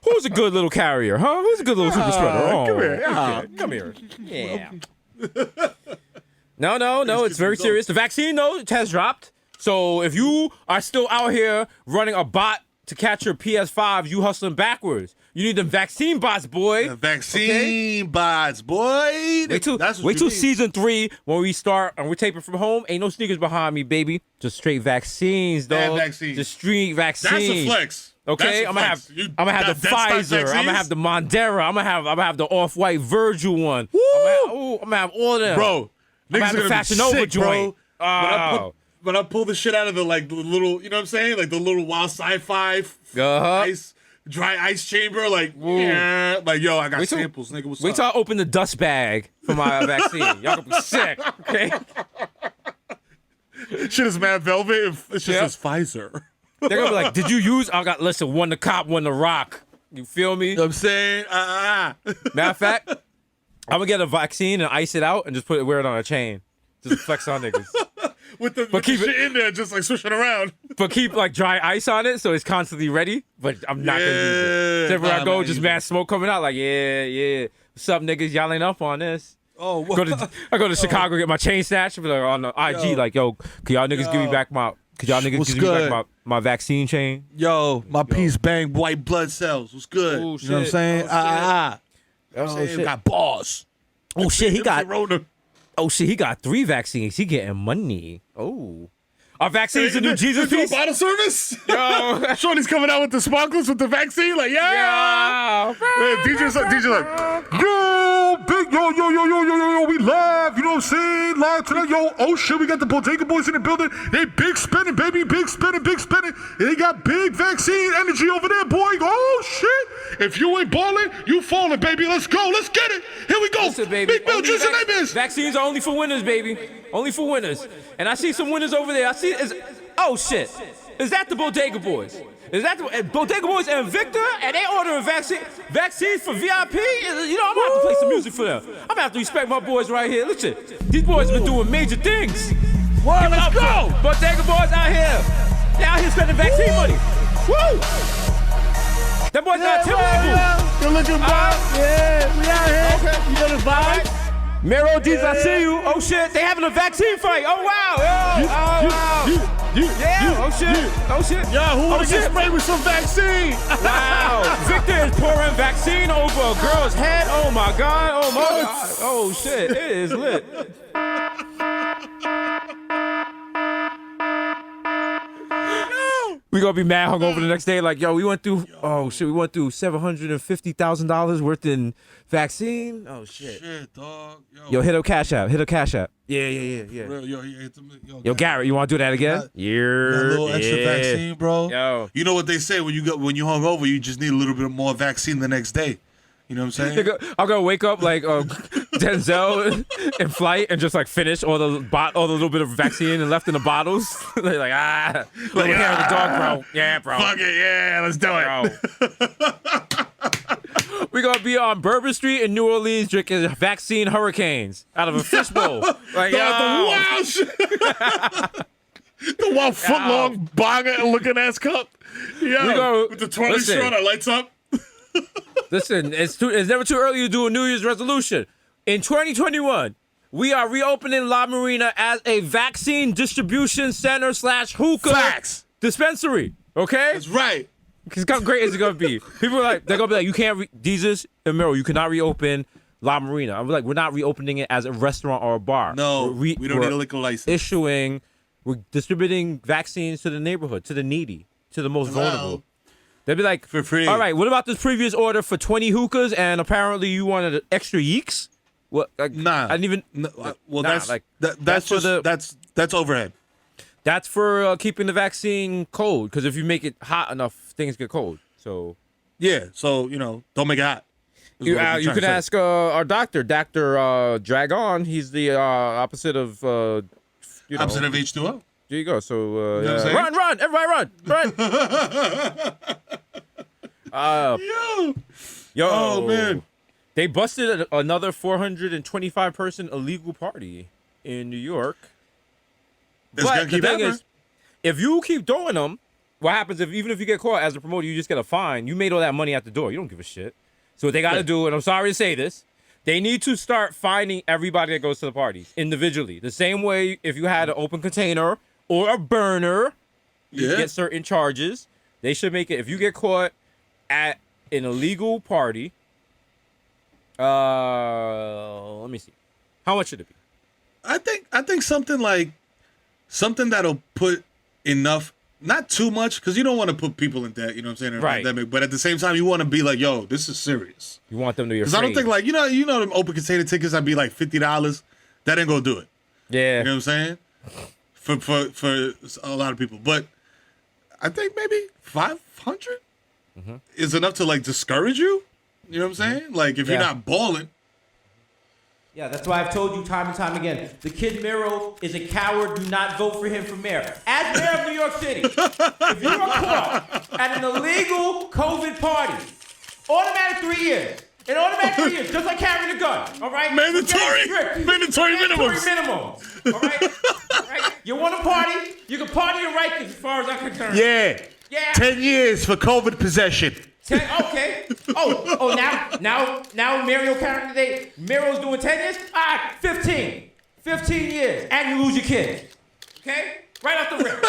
Who's a good little carrier, huh? Who's a good little super spreader? Come here. Yeah. No, it's very serious. The vaccine, though, it has dropped. So if you are still out here running a bot to catch your PS5, you hustling backwards. You need them vaccine bots, boy. The vaccine bots, boy. Wait till season 3 when we start and we're taping from home. Ain't no sneakers behind me, baby. Just straight vaccines, dog. vaccines. Just street vaccines. That's a flex. Okay, I'm gonna have the Pfizer. I'm gonna have the Mondera. I'm gonna have the Off-White Virgil one. I'm gonna have all of them. Bro, I'm gonna niggas have are the gonna Fashion be Nova sick, joint. bro. When I pull the shit out of the the little, you know what I'm saying? Like the little wild sci-fi dry ice chamber, yeah. Like, yo, I got samples, nigga. What's Wait up? till I open the dust bag for my vaccine. Y'all gonna be sick, okay? Shit is mad velvet. It's just says Pfizer. They're gonna be like, did you use? Listen, one the cop, one the rock. You feel me? You know what I'm saying? Matter of fact, I'm gonna get a vaccine and ice it out and just wear it on a chain. Just flex on niggas. With the keep shit in there, just like swishing around. But keep like dry ice on it so it's constantly ready. But I'm not gonna use it. So everywhere I go, just mad smoke coming out. Like, yeah. What's up, niggas? Y'all ain't up on this. Oh, what? I go to Chicago, get my chain snatched. Be like on the IG, like, yo, could y'all niggas give me back my? Could y'all niggas give me back my vaccine chain? Yo, my piece bang white blood cells. What's good? Ooh, you know what I'm saying? Shit. Got balls. Oh shit, he got. Rona. Oh shit, he got 3 vaccines. He getting money. Oh. Our vaccine's a new Jesus piece? Bottle service? Yo. Shorty's coming out with the sparkles with the vaccine. Like, yeah. DJ's like, yo, big, yo, we live. You know what I'm saying? Live tonight. Yo, oh shit, we got the Bodega Boys in the building. They big spinning, baby. Big spinning. And they got big vaccine energy over there, boy. Oh shit. If you ain't balling, you falling, baby. Let's go. Let's get it. Here we go. Listen, baby. Big Bill, juice and nightmares. Vaccines are only for winners, baby. Only for winners. And I see some winners over there. Oh shit. Is that the Bodega Boys? Is that the Bodega Boys and Victor? And they ordering vaccines for VIP? You know, I'm gonna have to play some music for them. I'm gonna have to respect my boys right here. Listen, these boys been doing major things. What? Let's go. Bodega Boys out here. They out here spending vaccine money. Woo! That boy's not timid. You're looking back. Yeah, we out here. Okay. You know the vibe? Mero, Desus, I see you. Oh shit, they having a vaccine fight. Oh wow. Wow. Oh shit. Yo, who wanna get sprayed with some vaccine? Wow. Victor is pouring vaccine over a girl's head. Oh my god. Oh my god. Oh shit. It is lit. We gonna be mad hungover the next day, like, yo, we went through $750,000 worth in vaccine. Oh shit. Shit, dog. Yo, hit a cash app. Yeah. Yo, Garrett, you wanna do that again? Yeah. A little extra vaccine, bro. Yo. You know what they say when you hungover, you just need a little bit more vaccine the next day. You know what I'm saying? I'm gonna wake up like Denzel in flight and just like finish all the little bit of vaccine and left in the bottles. They're like, little hair of the dog, bro. Yeah, bro. Fuck it, yeah, let's do it. We're gonna be on Bourbon Street in New Orleans drinking vaccine hurricanes out of a fishbowl. Like, the wild shit. The wild foot long bonger looking ass cup. Yeah, with the 20 straw that lights up. Listen, it's never too early to do a New Year's resolution. In 2021, we are reopening La Marina as a vaccine distribution center / hookah Facts. dispensary. Okay? That's right. Because how great is it gonna be? People are like, they're gonna be like, you can't, Desus and Mero, you cannot reopen La Marina. I'm like, we're not reopening it as a restaurant or a bar. No, we don't need a liquor license. We're distributing vaccines to the neighborhood, to the needy, to the most vulnerable. They'd be like, for free. All right, what about this previous order for 20 hookahs and apparently you wanted extra yeeks? What? Like, Nah. I didn't even. Well, nah, that's overhead. That's for keeping the vaccine cold. Because if you make it hot enough, things get cold. So Yeah. So don't make it hot. you could ask our doctor, Dr. Dragon. He's the opposite of Opposite of H2O. There you go. So what I'm saying? run, everybody, run. Yo. Oh man. They busted another 425 person illegal party in New York. It's But gonna the keep thing happening. is, if you keep doing them, what happens even if you get caught as a promoter, you just get a fine. You made all that money at the door. You don't give a shit. So what they got to do, and I'm sorry to say this, they need to start finding everybody that goes to the parties individually. The same way if you had an open container or a burner, you get certain charges. They should make it, if you get caught at an illegal party, let me see. How much should it be? I think something that'll put enough, not too much, because you don't want to put people in debt, you know what I'm saying, in a Right. pandemic, but at the same time you want to be like, yo, this is serious. You want them to be Because I don't think like, you know them open container tickets that'd be like $50. That ain't gonna do it. Yeah. You know what I'm saying? For a lot of people. But I think maybe 500 is enough to like discourage you. You know what I'm saying? Like if you're not balling. Yeah, that's why I've told you time and time again. The kid Mero is a coward. Do not vote for him for mayor. As mayor of New York City, if you are caught at an illegal COVID party, automatic 3 years. An automatic 3 years, just like carrying a gun. All right? Mandatory minimums. All right? All right? You want to party? You can party and right as far as I'm concerned. Yeah. Yeah. 10 years for COVID possession. Okay. Now Mario candidate. Mero's doing 10 years? All right, 15. 15 years. And you lose your kid. Okay? Right off the rip.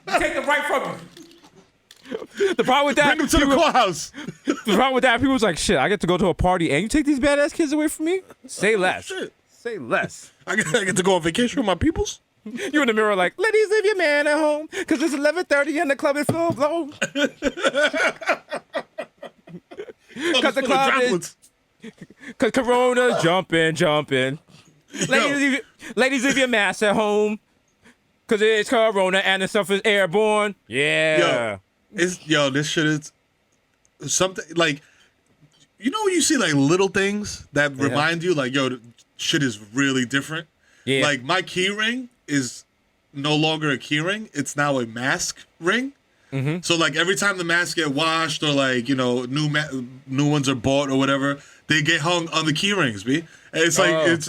You take them right from you. The problem with that, Bring them to the courthouse. the problem with that, people was like, shit, I get to go to a party and you take these badass kids away from me? Say less. Shit. Say less. I get to go on vacation with my peoples. You in the mirror like, ladies, leave your man at home because it's 11:30 and the club is full blown. Because the club is, because Corona's jumping. Ladies, leave your mask at home because it's Corona and the stuff is airborne. Yeah. This shit is something like, you know when you see like little things that remind you like, yo, shit is really different. Yeah. Like my key ring is no longer a key ring. It's now a mask ring. Mm-hmm. So like every time the masks get washed or like, new ones are bought or whatever, they get hung on the key rings, B. And it's like, it's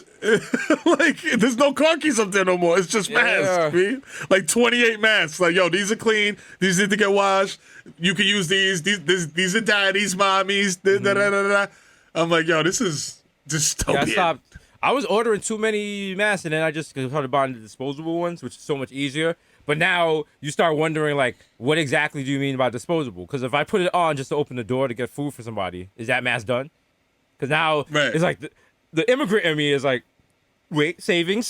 like, there's no car keys up there no more. It's just masks, B. Like 28 masks. Like, yo, these are clean. These need to get washed. You can use these. These are daddies, mommies. I'm like, yo, this is dystopian. Yeah, I was ordering too many masks and then I just started buying the disposable ones, which is so much easier. But now you start wondering, like, what exactly do you mean by disposable? Because if I put it on just to open the door to get food for somebody, is that mask done? Because now it's like the immigrant in me is like, wait, savings.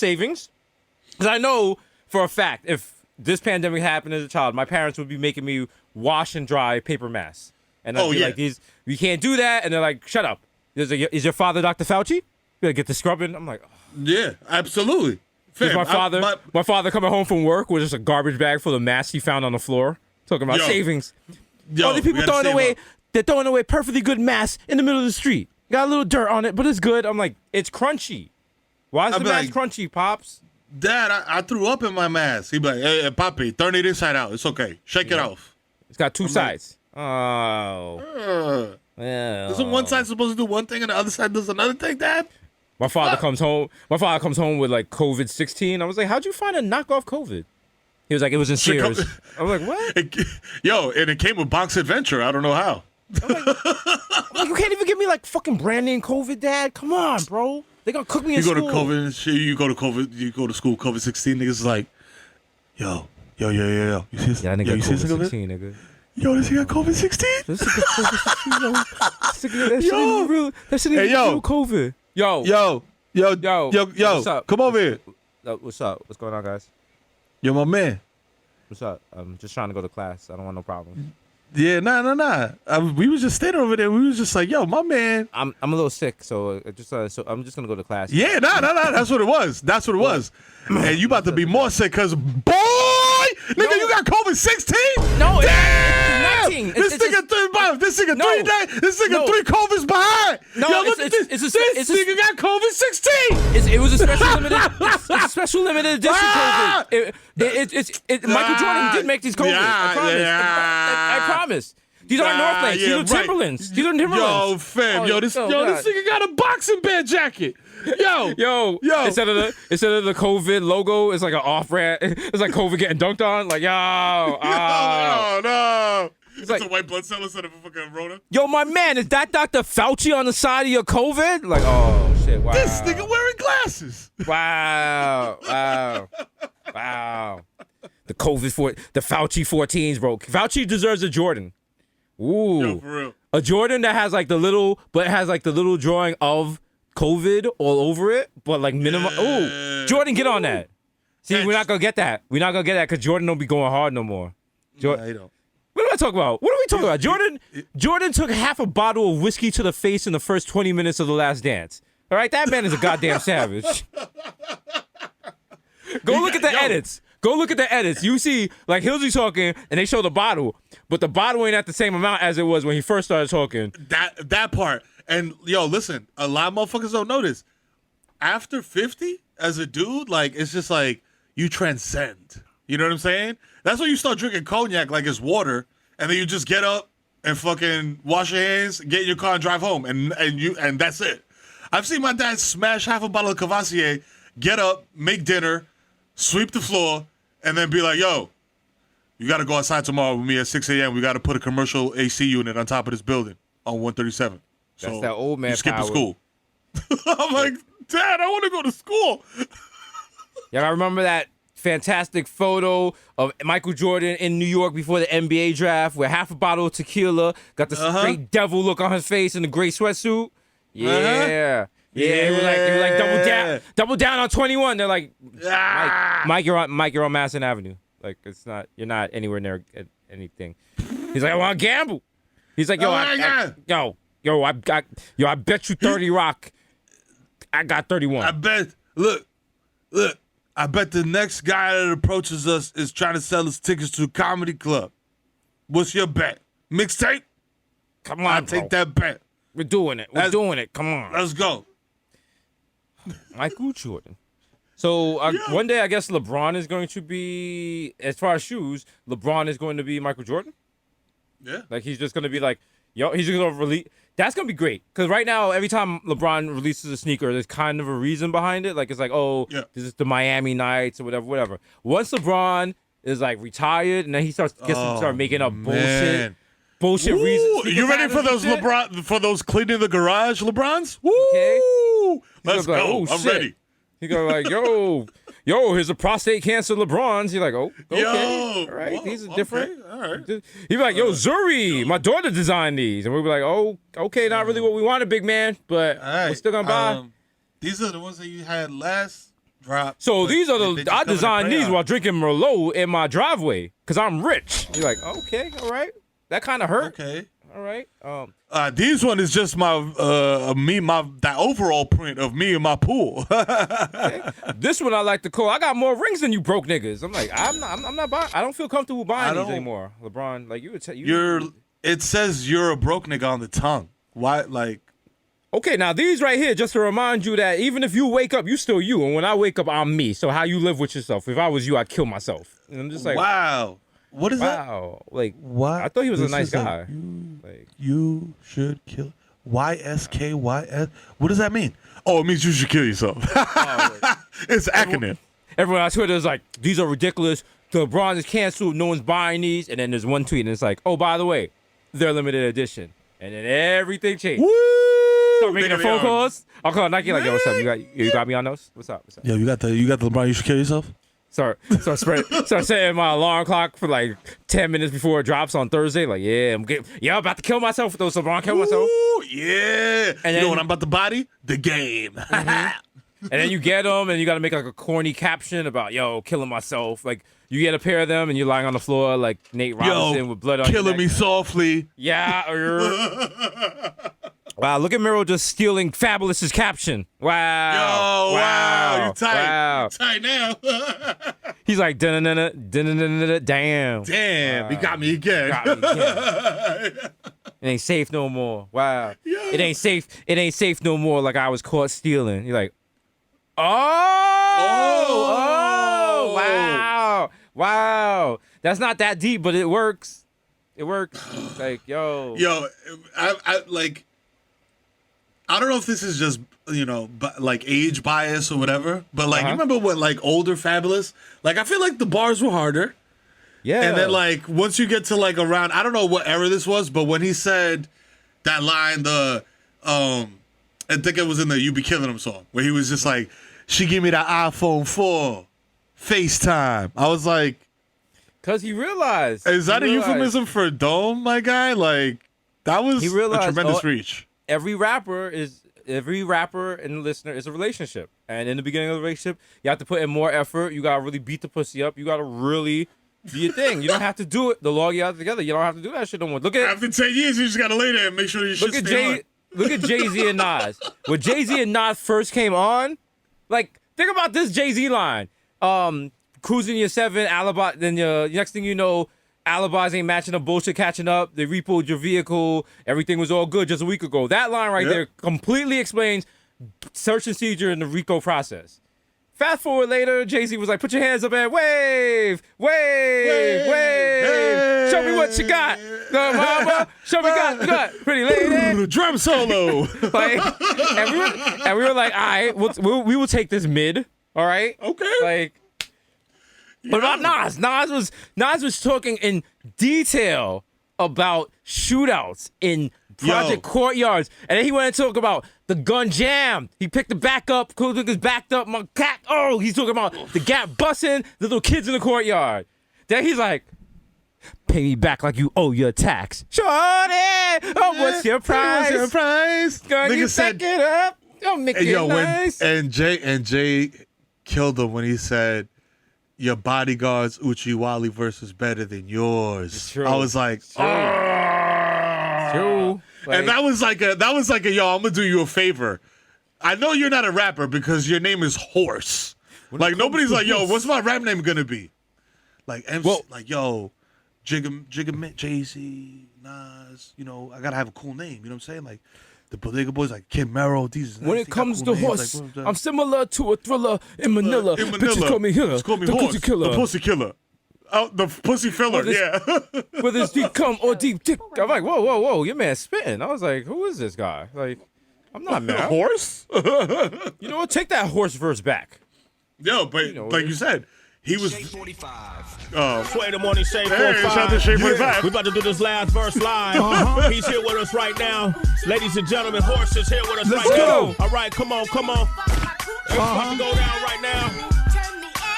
Because I know for a fact, if this pandemic happened as a child, my parents would be making me wash and dry paper masks. And I'd be like, you can't do that. And they're like, shut up. Is your father Dr. Fauci? You gotta get the scrubbing. I'm like, yeah, absolutely. Fam, my father coming home from work with just a garbage bag full of masks he found on the floor, talking about savings. These people they're throwing away perfectly good masks in the middle of the street. Got a little dirt on it, but it's good. I'm like, it's crunchy. Why is the mask crunchy, Pops? Dad, I threw up in my mask. He'd be like, hey, Papi, turn it inside out. It's okay. Shake it off. It's got two sides. Yeah. Isn't one side supposed to do one thing and the other side does another thing, Dad? My father comes home with like COVID-16. I was like, how'd you find a knockoff COVID? He was like, it was in Sears. I was like, what? And it came with Box Adventure. I don't know how. I'm like, you can't even give me like fucking brand name COVID, Dad. Come on, bro. They gonna cook me in You go school. to COVID and shit. You go to COVID. You go to school. COVID-16 niggas is like, yo. You see this? Yeah, yo, nigga, you see this nigga? COVID-16, nigga. Yo, this nigga got COVID-16. This nigga COVID-16, yo. That shit ain't even real. That shit ain't Hey, even yo. real COVID. Yo. What's up? Come over here. What's up? What's going on, guys? Yo, my man. What's up? I'm just trying to go to class. I don't want no problems. Yeah, nah. We was just standing over there. We was just like, yo, my man. I'm a little sick, so I'm just gonna go to class. Yeah, nah. That's what it was. And you about to be more sick because, boy, nigga, you got COVID-16? No, Damn! it's 19. This nigga 3 days. This nigga 3 COVIDs behind. No, yo, look at this. This nigga got COVID-16. It was a special limited. It's a special limited edition Ah! COVID. Michael Jordan did make these COVID. I promise. I promise. These aren't North Lakes. These are Timberlands. These are Timberlands. Yo, fam. This nigga got a boxing band jacket. Yo. Instead of the COVID logo, it's like an off-brand. It's like COVID getting dunked on. Like, No. It's like a white blood cell instead of a fucking Rona. Yo, my man, is that Dr. Fauci on the side of your COVID? Like, oh shit, wow. This nigga wearing glasses. Wow. The Fauci 14s, bro. Fauci deserves a Jordan. Ooh. Yo, for real. A Jordan that has like the little drawing of COVID all over it, but like minimum. Ooh, Jordan, get on that. See, we're not gonna get that. We're not gonna get that because Jordan don't be going hard no more. Nah, he don't. What am I talking about? What are we talking about? Jordan took half a bottle of whiskey to the face in the first 20 minutes of The Last Dance. All right, that man is a goddamn savage. Go look at the edits. Go look at the edits. You see, like, he'll be talking, and they show the bottle, but the bottle ain't at the same amount as it was when he first started talking. That part. And, yo, listen, a lot of motherfuckers don't know this. After 50, as a dude, like, it's just like, you transcend. You know what I'm saying? That's when you start drinking cognac like it's water, and then you just get up and fucking wash your hands, get in your car, and drive home, and that's it. I've seen my dad smash half a bottle of Cavassier, get up, make dinner, sweep the floor, and then be like, yo, you got to go outside tomorrow with me at 6 a.m. We got to put a commercial AC unit on top of this building on 137. That's So that old man you skipping power. school. I'm like, Dad, I want to go to school. Yeah, I remember that fantastic photo of Michael Jordan in New York before the NBA draft with half a bottle of tequila, got the straight devil look on his face in the gray sweatsuit. Yeah. Yeah, he was like double down on 21. They're like, Mike, you're on Madison Avenue. Like, you're not anywhere near anything. He's like, I want to gamble. He's like, I bet you 30 Rock. I got 31. I bet. Look. I bet the next guy that approaches us is trying to sell us tickets to a comedy club. What's your bet? Mixtape? Come on, I'll take that bet. We're doing it. Come on. Let's go. Michael Jordan. So one day, I guess LeBron is going to be, as far as shoes, LeBron is going to be Michael Jordan. Yeah. Like, he's just going to be like, yo, he's just going to release. That's going to be great. Because right now, every time LeBron releases a sneaker, there's kind of a reason behind it. Like, it's like, this is the Miami Nights or whatever. Once LeBron is, like, retired and then he start making up bullshit reasons. You ready for those those cleaning the garage LeBrons? Woo! Okay. Let's go. Like, oh, I'm shit. ready. He go like, yo, here's a prostate cancer LeBron's. You're like, oh, okay. Yo, all right, whoa, these are different. Okay, all right. He'd be like, yo, Zuri, my daughter designed these. And we'd be like, oh, okay, not really what we wanted, big man, but we're still going to buy. These are the ones that you had last drop. So these are I I designed these while drinking Merlot in my driveway because I'm rich. You're like, okay, all right. That kind of hurt. Okay. All right. These one is just that overall print of me and my pool. Okay. This one I like to call. I got more rings than you broke niggas. I'm like, I'm not buying. I don't feel comfortable buying these anymore. LeBron, like It says you're a broke nigga on the tongue. Why, like? Okay, now these right here, just to remind you that even if you wake up, you still you, and when I wake up, I'm me. So how you live with yourself? If I was you, I'd kill myself. And I'm just like, wow. What is that? Wow, like What? I thought he was a nice guy. You should kill. YSKYS. What does that mean? Oh, it means you should kill yourself. It's acronym. Everyone on Twitter is like, these are ridiculous. LeBron is canceled. No one's buying these. And then there's one tweet, and it's like, oh, by the way, they're limited edition. And then everything changed. Woo! Start making the Nigga, phone they calls. I'll call Nike like, yo, what's up? You got me on those? What's up? Yo, you got the LeBron. You should kill yourself. Start setting my alarm clock for like 10 minutes before it drops on Thursday. Like, yeah, I'm about to kill myself with those LeBron. Kill myself. Ooh, yeah. And you then, know what I'm about to body? The game. And then you get them, and you got to make like a corny caption about, yo, killing myself. Like, you get a pair of them, and you're lying on the floor like Nate Robinson with blood on your killing neck. me softly. Yeah. Wow, look at Mero just stealing Fabulous's caption. Wow. Yo, wow, you tight. Wow. You tight now. He's like, damn. Damn, he got me again. It ain't safe no more. Wow. Yeah. It ain't safe no more like I was caught stealing. You're like, oh, wow. That's not that deep, but it works. It works. Like, yo, I like. I don't know if this is just like age bias or whatever, but like you remember when like older Fabulous, like I feel like the bars were harder. Yeah. And then like once you get to like around, I don't know what era this was, but when he said that line, I think it was in the "You Be Killing Him" song, where he was just like, "She give me the iPhone 4, FaceTime." I was like, because he realized. is that a euphemism for dome, my guy? Like that was a tremendous reach. Every rapper and the listener is a relationship. And in the beginning of the relationship, you have to put in more effort. You got to really beat the pussy up. You got to really do your thing. You don't have to do it the longer you're out together. You don't have to do that shit no more. After 10 years, you just got to lay there and make sure your shit stay on. Look at Jay-Z and Nas. When Jay-Z and Nas first came on, like, think about this Jay-Z line. Cruising your 7, alibi, then next thing you know, alibis ain't matching up, bullshit catching up. They repoed your vehicle. Everything was all good just a week ago. That line right there completely explains search and seizure in the RICO process. Fast forward later, Jay-Z was like, put your hands up and wave. Show me what you got. No, mama. Show me what you got. Pretty lady. Drum solo. Like, and we were like, all right, we will take this mid. All right. Okay. Like, what about Nas? Nas was talking in detail about shootouts in Project Courtyards, and then he went to talk about the gun jam. He picked the back up. Cool niggas backed up. My cat. Oh, he's talking about the Gap busting the little kids in the courtyard. Then he's like, pay me back like you owe your tax. Shorty, oh, what's your price? What's your price? Gonna you back it up. Don't make it nice. And Jay killed him when he said, your bodyguard's Uchiwali verse is better than yours. It's true. I was like, it's true. Like, and that was like a yo, I'm gonna do you a favor. I know you're not a rapper because your name is Horse. Like nobody's like, yo, what's my rap name gonna be? Like MC, like yo, Jigga, Jay-Z, Nas. I gotta have a cool name. You know what I'm saying? Like the Bodega Boys, like Kid Mero. When it comes to Horse, I'm similar to a thriller in Manila. Bitches call me Hiller, call me the Horse, pussy killer. the pussy killer. Oh, the pussy filler, Whether it's deep cum or deep dick. I'm like, whoa, your man's spitting. I was like, who is this guy? Like, I'm not mad. Horse? You know what? Take that Horse verse back. Yo, but like you said, he was. Shade 45. Sway the morning, Shade Hey, 45. shout out to Shade 45. We about to do this last verse live. He's here with us right now. Ladies and gentlemen, Horse is here with us right now. All right, come on. It's about to go down right now.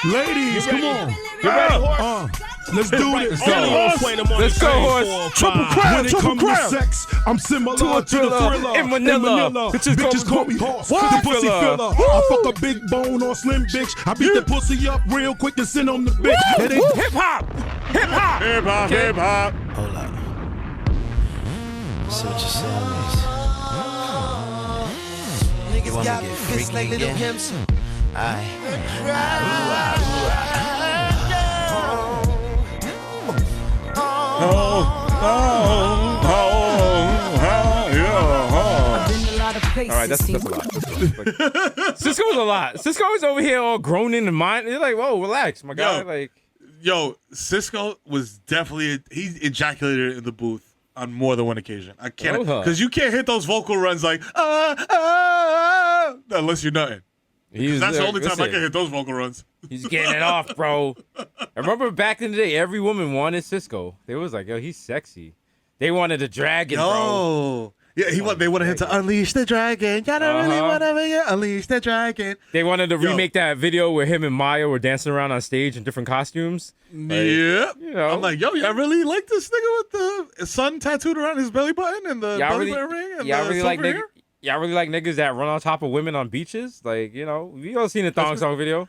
Ladies, come on. You ready, Horse? Let's do this. Let's go, Horse. Triple crown. When it comes to sex, I'm similar to the thriller in Manila. Bitches call me Horse. The pussy filler. I fuck a big bone or slim bitch. I beat the pussy up real quick and send on the bitch. Hip hop. Hold up. So what you saying is, you wanna get freaky again? All right, that's a lot. Cisco's a lot. Cisco's over here all groaning in mind. You're like, whoa, relax, my guy. Yo, Cisco was definitely he ejaculated in the booth on more than one occasion. I can't because you can't hit those vocal runs like unless you're nutting. That's the only time I can hit those vocal runs. He's getting it off, bro. I remember back in the day, every woman wanted Cisco. They was like, yo, he's sexy. They wanted a dragon, bro. Yeah, they wanted him to unleash the dragon. Y'all don't really want to unleash the dragon. They wanted to remake that video where him and Maya were dancing around on stage in different costumes. Yeah. I'm like, yo, y'all really like this nigga with the sun tattooed around his belly button and the belly button ring and y'all the really like hair? y'all really like niggas that run on top of women on beaches? Like, you know, we all seen the thong song video.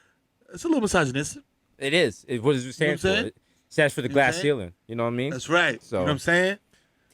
It's a little misogynistic. It is. What does it stand for? It stands for the glass ceiling. You know what I mean? That's right. So, you know what I'm saying?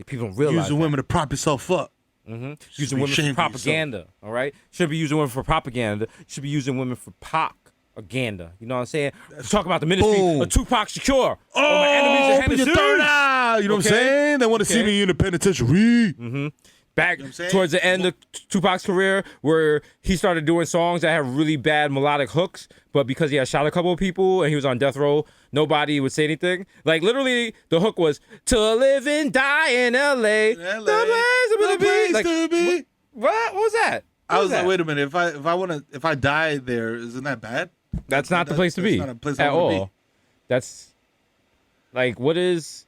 People don't realize Using women to prop yourself up. Using women for propaganda, all right? Should be using women for propaganda. Should be using women for propaganda. You know what I'm saying? Talk about the ministry of Tupac Shakur. My enemies open your third eye. You know what I'm saying? They want to see me in the penitentiary. Back towards the end of Tupac's career, where he started doing songs that had really bad melodic hooks, but because he had shot a couple of people and he was on death row, nobody would say anything. Like, literally, the hook was, to live and die in L.A. The place to be. What was that? I was like, wait a minute. If I die there, isn't that bad? That's not the place to be not a place at I wanna all. be. That's like, what's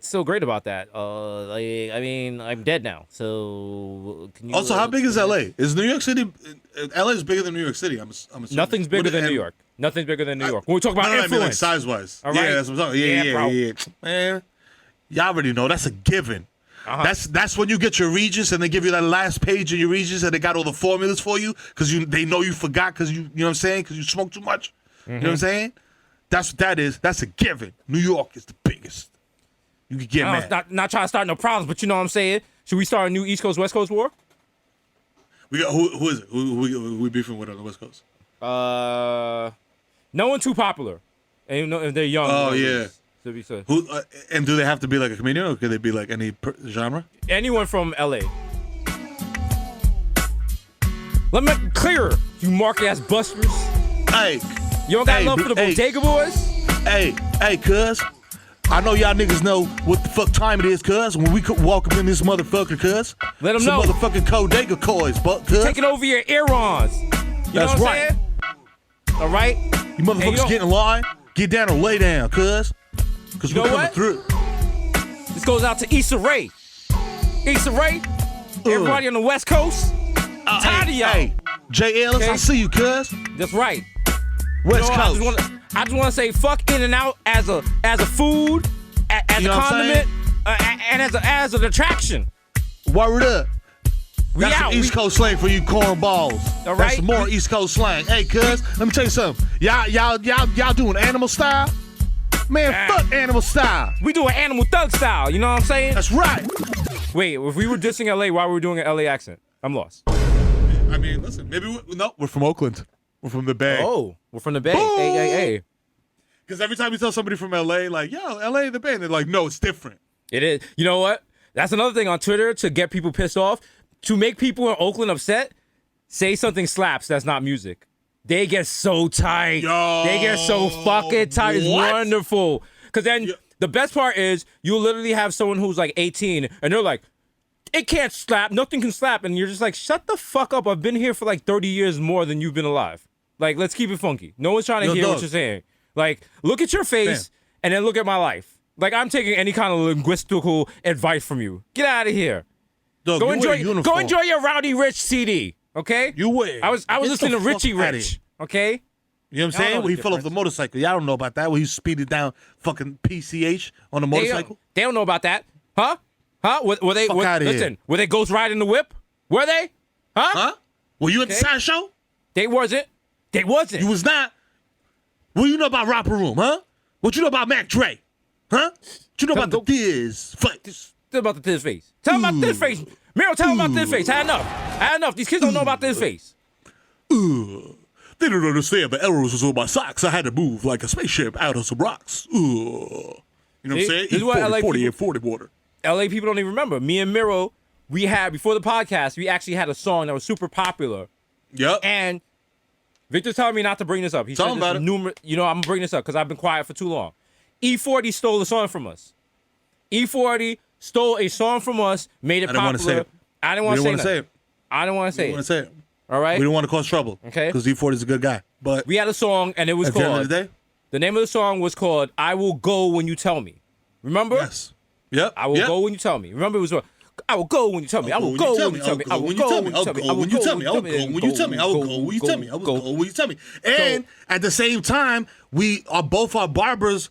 so great about that? Like, I mean, I'm dead now. So can you? Also, how big is LA? Is New York City? LA is bigger than New York City. I'm assuming. Nothing's bigger than New York. Nothing's bigger than New York. When we talk about influence, I mean, like size wise. All right? Yeah, that's what I'm talking. Yeah. Man, y'all already know that's a given. That's when you get your Regents and they give you that last page of your Regents and they got all the formulas for you because they know you forgot because you know what I'm saying, because you smoke too much. You know what I'm saying? That's what that is. That's a given. New York is the biggest. You can get mad. Not trying to start no problems, but you know what I'm saying? Should we start a new East Coast West Coast war? We got who is it? Who we beefing with on the West Coast? No one too popular, and you know, if they're young. Oh yeah. Who? And do they have to be like a comedian, or could they be like any genre? Anyone from LA. Let me make it clear, you mark-ass busters. Hey. You don't got love for the Bodega Boys? Hey, cuz. I know y'all niggas know what the fuck time it is, cuz. When we could walk up in this motherfucker, cuz. Let them know. Some motherfucking Bodega Boys, cuz. Taking over your earons. You know what I'm saying? All right? You motherfuckers get in line, get down or lay down, cuz. Because we're coming through. This goes out to Issa Rae. Issa Rae, everybody on the West Coast. Tired of y'all. Hey, Jay Ellis, I see you, cuz. That's right. West Coast. I just want to say fuck In-N-Out as a food, as a condiment, and as an attraction. Word up. We That's out. some East Coast slang for you cornballs. All right. That's some more East Coast slang. Hey, cuz, let me tell you something. Y'all doing animal style? Man, fuck animal style. We doing animal thug style. You know what I'm saying? That's right. Wait, if we were dissing LA, why were we doing an LA accent? I'm lost. I mean, listen, we're from Oakland. We're from the Bay. Oh, we're from the Bay. Hey. Because every time you tell somebody from LA, like, yo, LA, the Bay, and they're like, no, it's different. It is. You know what? That's another thing on Twitter to get people pissed off. To make people in Oakland upset, say something slaps that's not music. They get so tight. They get so fucking tight. It's wonderful. Because then the best part is you'll literally have someone who's like 18 and they're like, it can't slap. Nothing can slap. And you're just like, shut the fuck up. I've been here for like 30 years more than you've been alive. Like, let's keep it funky. No one's trying to hear what you're saying. Like, look at your face and then look at my life. Like, I'm taking any kind of linguistical advice from you. Get out of here. Dog, go enjoy your Rowdy Rich CD. Okay? You wear. I was listening to Richie Rich. Okay? You know what I'm saying? When he fell off the motorcycle. Y'all don't know about that. When he speeded down fucking PCH on the motorcycle. They don't know about that. Huh? Were they? Listen, were they ghost riding the whip? Were they? Huh? Were you at the sideshow? They wasn't. You was not. What you know about Romper Room, huh? What you know about Mac Dre? Huh? What you know about the Diz face? Tell about the Diz face. Tell them about the Diz face. Mero, tell them about Diz face. Had enough. These kids don't know about Diz face. They don't understand the arrows was on my socks. I had to move like a spaceship out of some rocks. You know what I'm saying? This is what LA 40 and 40 water. LA people don't even remember. Me and Mero, we had, before the podcast, we actually had a song that was super popular. Yep. And Victor's telling me not to bring this up. He said about it. I'm going to bring this up because I've been quiet for too long. E40 stole a song from us. E40 stole a song from us, made it popular. I didn't want to say it. I didn't want to say it. Say it. All right? We don't want to cause trouble. Okay. Because E40 is a good guy. But we had a song, and it was called... At the end of the day? The name of the song was called I Will Go When You Tell Me. Remember? Yes. Yep. I will go when you tell me. Remember, it was I will go when you tell me. I will go when you tell me. I will go when you tell me. I will go when you tell me. I will go when you tell me. I will go when you tell me. I will go when you tell me. And at the same time, both our barbers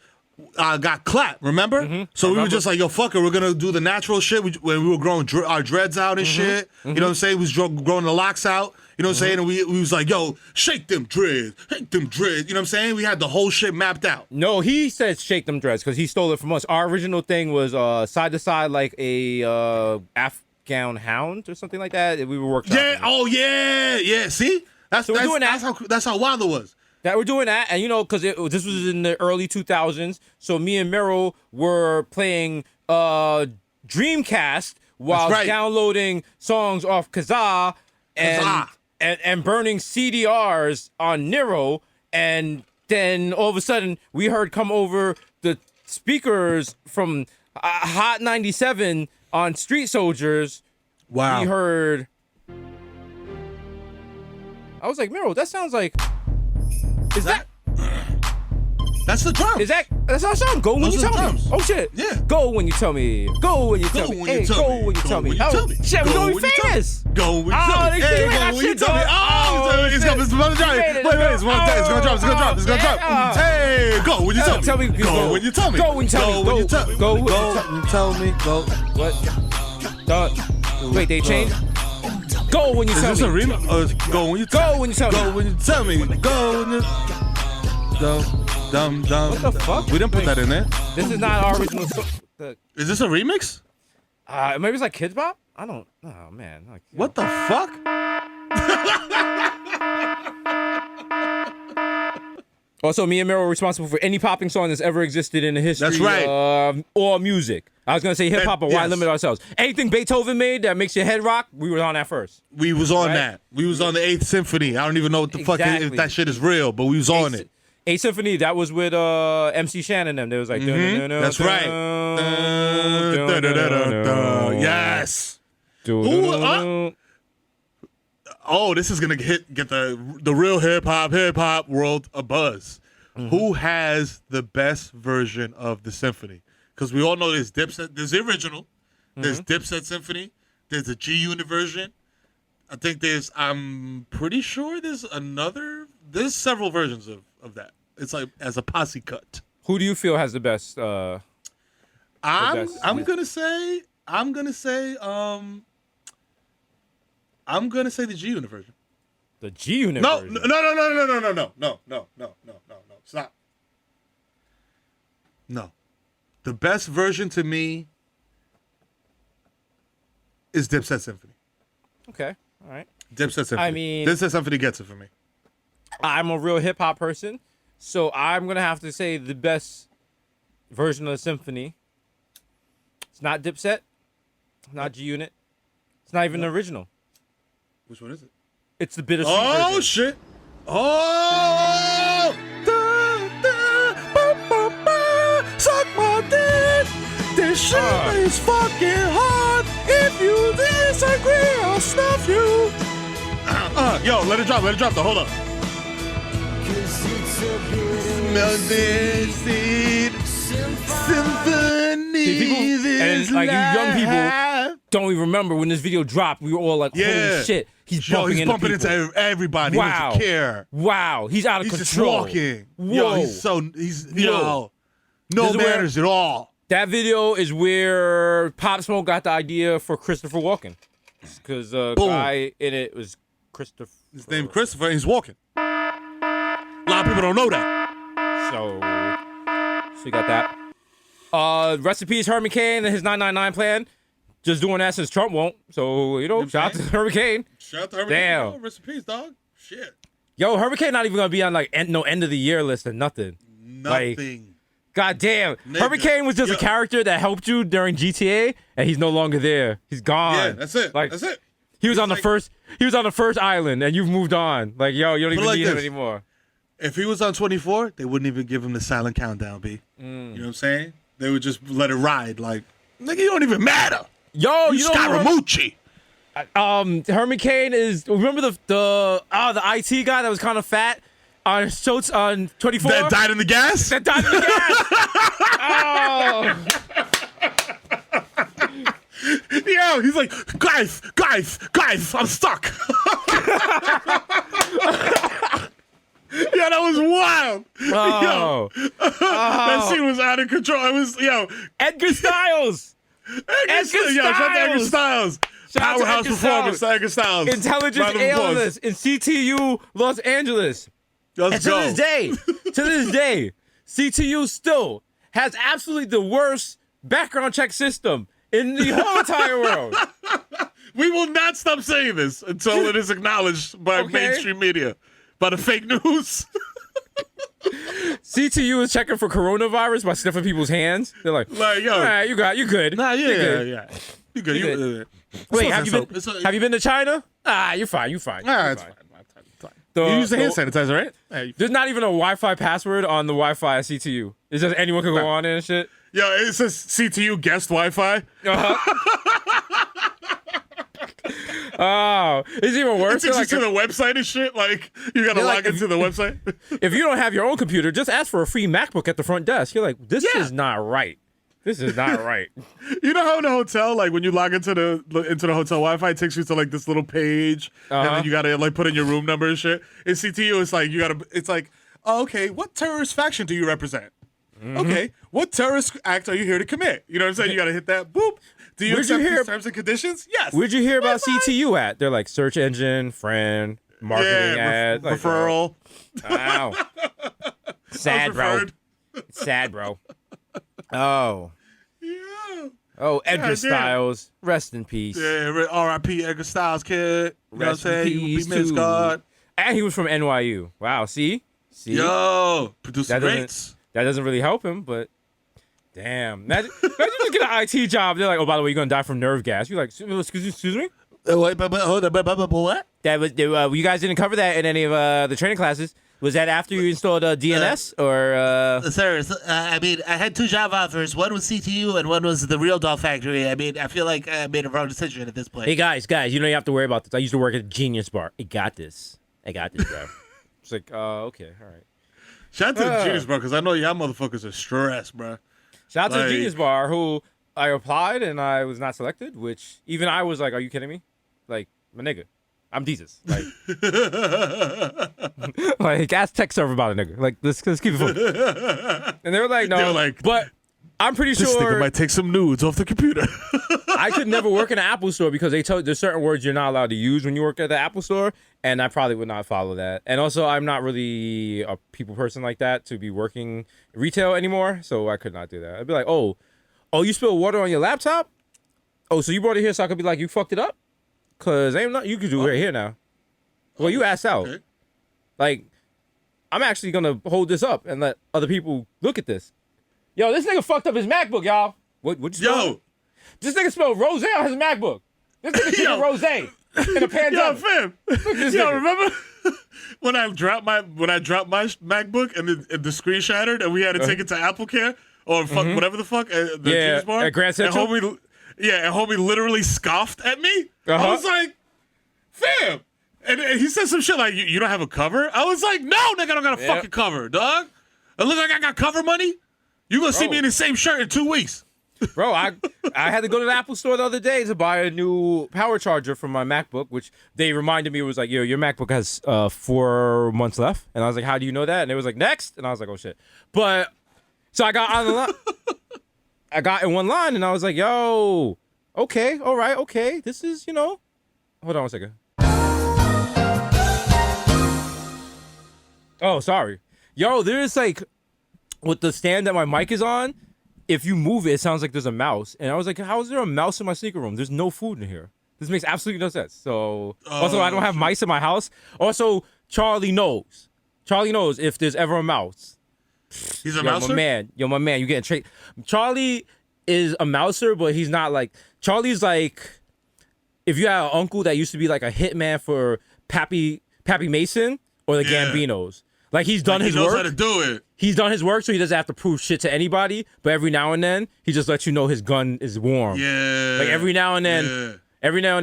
got clapped. Remember? So we were just like, yo, fuck it. We're gonna do the natural shit. When we were growing our dreads out and shit. You know what I'm saying? We was growing the locks out. You know what I'm saying? And we was like, yo, shake them dreads. Shake them dreads. You know what I'm saying? We had the whole shit mapped out. No, he said shake them dreads because he stole it from us. Our original thing was side to side like a Afghan hound or something like that. We were workshopping. Yeah. Oh, yeah. Yeah. See? We're doing that. That's how wild it was. That we're doing that, and you know, because this was in the early 2000s, so me and Mero were playing Dreamcast while downloading songs off Kazaa and burning CDRs on Nero, and then all of a sudden we heard come over the speakers from Hot 97 on Street Soldiers. Wow. We heard. I was like, Mero, that sounds like. That's the drums. That's our song. Go when you tell me. Oh shit. Yeah. Go when you tell me. Go when you tell me. Hey, go when you tell me. Oh shit, we're gonna be famous. Go when you tell me. Hey, go when you tell me. Oh, it's gonna drop. Wait, it's gonna drop. It's gonna drop. Hey, go when you tell me. Tell me. Go when you tell me. Go when you tell me. Go when you tell me. Go when you tell me. Go. What? Wait, they changed. Go when you tell me. Is this a remix? Go when you tell me. Go when you tell me. Go when you tell me. Go when you. Dumb. What the fuck? We didn't put that in there. This is not our original song. Is this a remix? Maybe it's like Kids Bop? I don't. Oh man. What the fuck? Also, me and Mero are responsible for any popping song that's ever existed in the history. That's right. Or music. I was gonna say hip hop, but why limit ourselves? Anything Beethoven made that makes your head rock, we were on that first. We was on that. We was on the 8th Symphony. I don't even know what the fuck if that shit is real, but we was on it. 8th Symphony, that was with MC Shan and them. They was like, that's right. Yes. Oh, this is gonna get the real hip hop world a buzz. Who has the best version of the symphony? Because we all know there's Dipset, there's the original, there's Dipset Symphony, there's the G-Unit version. I think I'm pretty sure there's several versions of that. It's like as a posse cut. Who do you feel has the best? I'm gonna say the G-Unit version. The G-Unit version? No. Stop. No. The best version to me is Dipset Symphony. Okay, all right. Dipset Symphony. I mean, Dipset Symphony gets it for me. I'm a real hip hop person, so I'm gonna have to say the best version of the symphony. It's not Dipset, not G-Unit. It's not even the original. Which one is it? It's the Bittersweet version. Oh shit! Oh! Suck my dick! This shit is fucking hard. If you disagree, I'll snuff you. Yo, let it drop. Hold up. Symphony. And like you young people don't even remember when this video dropped. We were all like, "Holy shit, he's bumping into everybody. Wow, he doesn't care. Wow, he's out of control. Just walking. Whoa. Yo, no manners at all. That video is where Pop Smoke got the idea for Christopher Walken, because the guy in it was Christopher. His name Christopher, and he's walking. A lot of people don't know that. So you got that. Rest in peace, Herman Cain and his 999 plan. Just doing that since Trump won't. So, shout out to Herman Cain. Shout out to Herman Cain. Cain. Rest in peace, dog. Shit. Yo, Herman Cain not even going to be on, like, end of the year list or nothing. Nothing. Like, God damn. Herman Cain was just a character that helped you during GTA, and he's no longer there. He's gone. Yeah, that's it. Like, that's it. He was on the first island, and you've moved on. Like, yo, you don't even need him anymore. If he was on 24, they wouldn't even give him the silent countdown, B. You know what I'm saying? They would just let it ride. Like, nigga, you don't even matter. Yo, you Scaramucci. Herman Cain is, remember the IT guy that was kind of fat on 24? That died in the gas? That died in the gas. Yo, he's like, guys, I'm stuck. Yo, that was wild. Oh. Yo, that scene was out of control. It was, Edgar Styles. Edgar Styles. Powerhouse performance, Edgar Styles. Intelligence analyst in CTU Los Angeles. Let's go. To this day, CTU still has absolutely the worst background check system in the whole entire world. We will not stop saying this until it is acknowledged by mainstream media, by the fake news. CTU is checking for coronavirus by sniffing people's hands. They're like, yo, all right, you good. Nah, yeah. You good. You good. Wait, have you been to China? You're fine. It's fine. You use the hand sanitizer, right? There's not even a Wi-Fi password on the Wi-Fi at CTU. It's just anyone can go on and shit. Yo, it says CTU guest Wi-Fi. Oh, it's even worse. It's to the website and shit. Like, you gotta log into the website. If you don't have your own computer, just ask for a free MacBook at the front desk. You're like, this is not right. This is not right. You know how in the hotel, like when you log into the hotel Wi-Fi, it takes you to like this little page, and then you gotta like put in your room number and shit. In CTU, it's like it's like, oh, okay, what terrorist faction do you represent? Mm-hmm. Okay, what terrorist act are you here to commit? You know what I'm saying? You gotta hit that. Boop. Do you accept these terms and conditions? Yes. Where'd you hear about CTU at? They're like search engine, friend, marketing ad, referral. Wow. Sad, bro. Sad, bro. Oh. Yeah. Oh, Edgar Styles. Rest in peace. Yeah, R.I.P. Edgar Styles, kid. You know what I'm saying? You be missed, God. And he was from NYU. Wow, see? Yo, producing rates. That doesn't really help him, but damn. Imagine you get an IT job. They're like, oh, by the way, you're going to die from nerve gas. You're like, excuse me? Wait, but hold on, what? That was, you guys didn't cover that in any of the training classes. Was that after you installed DNS or? Sir, I mean, I had 2 job offers. One was CTU and one was the Real Doll Factory. I mean, I feel like I made a wrong decision at this point. Hey, guys, you don't have to worry about this. I used to work at Genius Bar. I got this, bro. It's like, okay, all right. Shout out to the Genius Bar, because I know y'all motherfuckers are stressed, bro. Shout out to the Genius Bar, who I applied and I was not selected, which even I was like, are you kidding me? Like, my nigga. I'm Desus. Like, like, ask tech server about a nigga. Like, let's keep it funny. And they were like, no, but I'm pretty this sure nigga might take some nudes off the computer. I could never work in an Apple store because they told there's certain words you're not allowed to use when you work at the Apple store, and I probably would not follow that. And also, I'm not really a people person like that to be working retail anymore, so I could not do that. I'd be like, oh, you spilled water on your laptop? Oh, so you brought it here so I could be like, you fucked it up? Cause you could do it right here now. Well, you asked out. Okay. Like, I'm actually gonna hold this up and let other people look at this. Yo, this nigga fucked up his MacBook, y'all. What you spell? Yo, this nigga spelled rose on his MacBook. This nigga did rose in a pandemic. Yo, fam. Yo, remember when I dropped my MacBook and the screen shattered and we had to take it to Apple Care or whatever the fuck the Genius Bar at Grand Central. And homie literally scoffed at me. I was like, fam. And he said some shit like, you don't have a cover? I was like, no, nigga, I don't got a fucking cover, dog. I look like I got cover money? You gonna see me in the same shirt in 2 weeks. Bro, I had to go to the Apple store the other day to buy a new power charger for my MacBook, which they reminded me, it was like, yo, your MacBook has 4 months left. And I was like, how do you know that? And it was like, next. And I was like, oh, shit. But, so I got on the line. I got in one line, and I was like, yo, okay, all right, okay. This is, hold on one second. Oh, sorry. Yo, there's like, with the stand that my mic is on, if you move it, it sounds like there's a mouse. And I was like, how is there a mouse in my sneaker room? There's no food in here. This makes absolutely no sense. So, also, I don't have mice in my house. Also, Charlie knows if there's ever a mouse. He's a mouser? My man, you getting trade. Charlie is a mouser, but he's not like, Charlie's like, if you had an uncle that used to be like a hitman for Pappy Mason or the Gambinos. Like, he's done his work. He knows how to do it. He's done his work, so he doesn't have to prove shit to anybody. But every now and then, he just lets you know his gun is warm. Yeah. Like, every now and then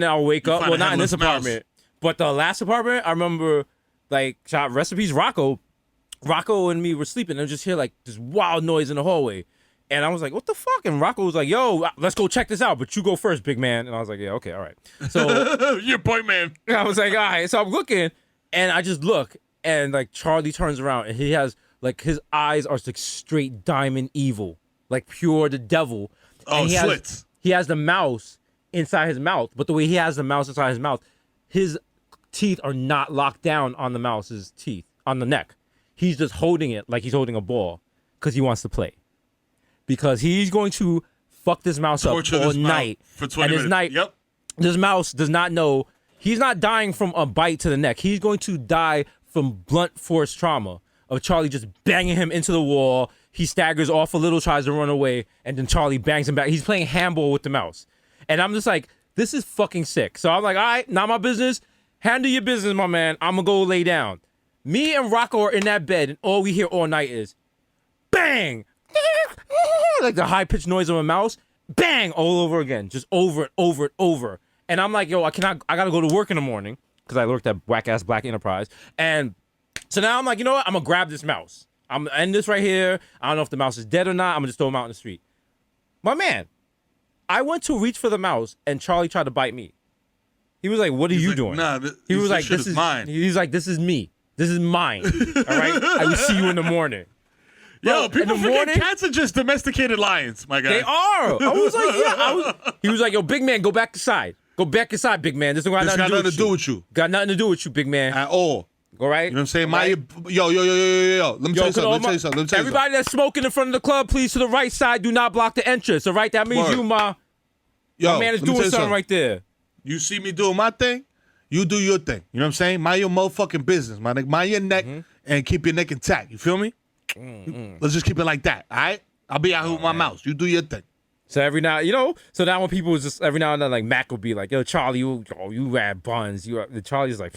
I'll wake up. Well, not in this apartment. But the last apartment, I remember, like, recipes, Rocco and me were sleeping and I just hear, like, this wild noise in the hallway. And I was like, what the fuck? And Rocco was like, yo, let's go check this out. But you go first, big man. And I was like, yeah, okay, all right. So Your point, man. I was like, all right. So I'm looking, and I just look, and like Charlie turns around, and he has like his eyes are like straight diamond evil, like pure the devil. Oh, And slits. He has the mouse inside his mouth, but the way he has the mouse inside his mouth, his teeth are not locked down on the mouse's teeth, on the neck. He's just holding it like he's holding a ball because he wants to play. Because he's going to fuck this mouse Torture up all this mouse night. for 20 and minutes. This mouse does not know. He's not dying from a bite to the neck. He's going to die from blunt force trauma of Charlie just banging him into the wall. He staggers off a little, tries to run away, and then Charlie bangs him back. He's playing handball with the mouse. And I'm just like, this is fucking sick. So I'm like, all right, not my business. Handle your business, my man. I'm going to go lay down. Me and Rocco are in that bed, and all we hear all night is bang! Like the high-pitched noise of a mouse. Bang! All over again. Just over and over and over. And I'm like, yo, I got to go to work in the morning because I worked at whack-ass Black Enterprise. And so now I'm like, you know what? I'm going to grab this mouse. I'm going to end this right here. I don't know if the mouse is dead or not. I'm going to just throw him out in the street. My man, I went to reach for the mouse, and Charlie tried to bite me. He was like, what are you doing? Nah, he was like, this is mine. He's like, this is me. This is mine. All right? I will see you in the morning. Yo, Bro, people in the forget morning, cats are just domesticated lions, my guy. they are. I was like, yeah. He was like, yo, big man, go back inside. Go back inside, big man. This got nothing to do with you. Got nothing to do with you, big man. At all. All right? You know what I'm saying? Right? Yo. Let me tell you something. Everybody that's smoking in front of the club, please, to the right side, do not block the entrance. All right? That means Word. you, my man is doing something right there. You see me doing my thing, you do your thing. You know what I'm saying? Mind your motherfucking business, my nigga. Mind your neck and keep your neck intact. You feel me? Let's just keep it like that, all right? I'll be out here with my mouse. You do your thing. So every now, so now when people was just every now and then, like Mac will be like, yo, Charlie, you had buns. Charlie's like,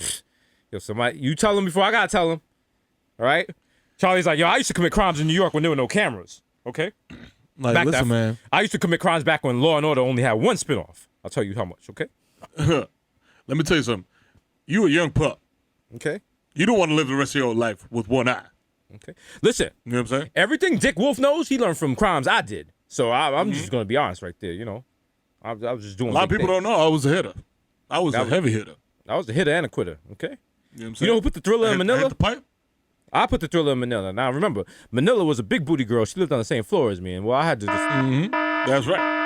yo, you tell him before I gotta tell him. All right? Charlie's like, yo, I used to commit crimes in New York when there were no cameras. Okay? Like, listen, man. I used to commit crimes back when Law and Order only had one spinoff. I'll tell you how much, okay? Let me tell you something. You a young pup. Okay. You don't want to live the rest of your life with one eye. Okay. Listen. You know what I'm saying? Everything Dick Wolf knows, he learned from crimes I did. So I'm just going to be honest right there, I was just doing a lot of people don't know I was a hitter. I was a heavy hitter. I was a hitter and a quitter, okay? You know what I'm saying? You know who put the Thriller in Manila? I hit the pipe. I put the Thriller in Manila. Now, remember, Manila was a big booty girl. She lived on the same floor as me, and I had to just... That's right.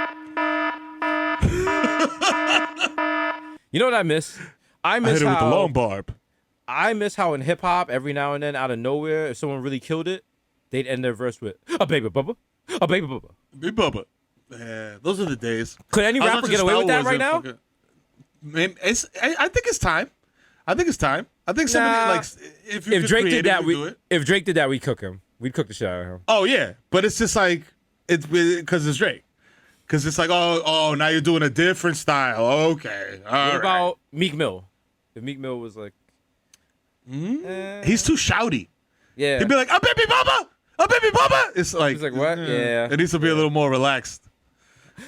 You know what I miss? I hit it with the long barb. I miss how in hip-hop, every now and then, out of nowhere, if someone really killed it, they'd end their verse with, a baby bubba, a baby bubba. Big Bubba. Yeah, those are the days. Could any rapper get away with that right now? I think it's time. I think somebody like if Drake did that, do it. if Drake did that, we'd cook him. We'd cook the shit out of him. Oh yeah, but it's just like it's because it's Drake. Because it's like oh now you're doing a different style. Okay, all right. What about Meek Mill? If Meek Mill was like, he's too shouty. Yeah, he'd be like a baby Bubba, a baby Bubba. It's like he's like what? Yeah, it needs to be a little more relaxed.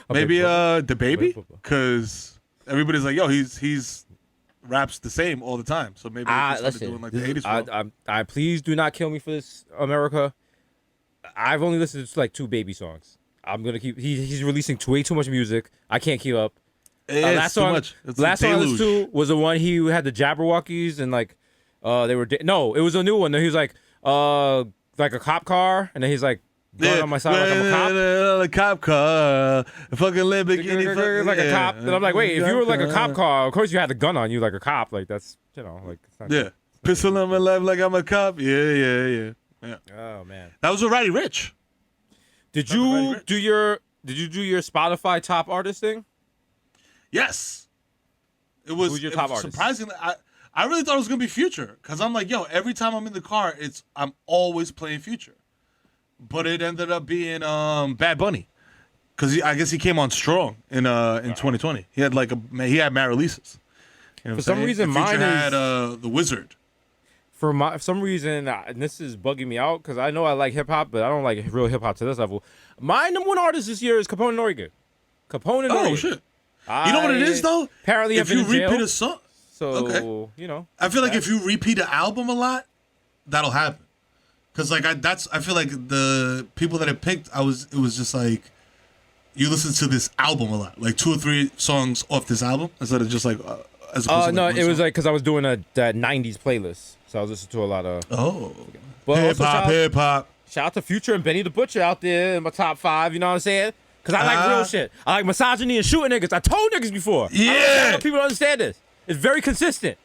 Maybe the baby, because everybody's like yo he's raps the same all the time. So maybe doing like the 80s. I please do not kill me for this, America. I've only listened to like 2 Baby songs. I'm gonna keep. He's releasing way too much music. I can't keep up. Last song, too much. Last song I listened to was the one he had the Jabberwockies and like, they were no, it was a new one. He was like a cop car, and then he's like going on my side like I'm a cop. A cop car, a fucking Lamborghini, like a cop. And I'm like, wait, if you were like a cop car, of course you had the gun on you like a cop. Like that's like it's not yeah, pistol on my life like I'm a cop. Yeah. Oh man, that was already rich. Did you do your Spotify top artist thing? Yes. It was. Who's your top artist? Surprisingly, I really thought it was gonna be Future because I'm like, yo, every time I'm in the car, I'm always playing Future, but it ended up being Bad Bunny because I guess he came on strong in 2020. He had he had mad releases. You know For some reason, Future mine had is The Wizard. For some reason, and this is bugging me out because I know I like hip hop, but I don't like real hip hop to this level. My number 1 artist this year is Capone Noriega. Capone Noriega. Oh shit! You know what it is though? Apparently, if you repeat a song, so I feel like if you repeat an album a lot, that'll happen. Because like I feel like the people that I picked, it was just like you listen to this album a lot, like 2 or 3 songs off this album instead of just like as opposed to no, like it was like because I was doing that '90s playlist, so I was listening to a lot of. But hip hop. Shout out to Future and Benny the Butcher out there in my top 5. You know what I'm saying? Because I like real shit. I like misogyny and shooting niggas. I told niggas before. Yeah. People don't understand this. It's very consistent.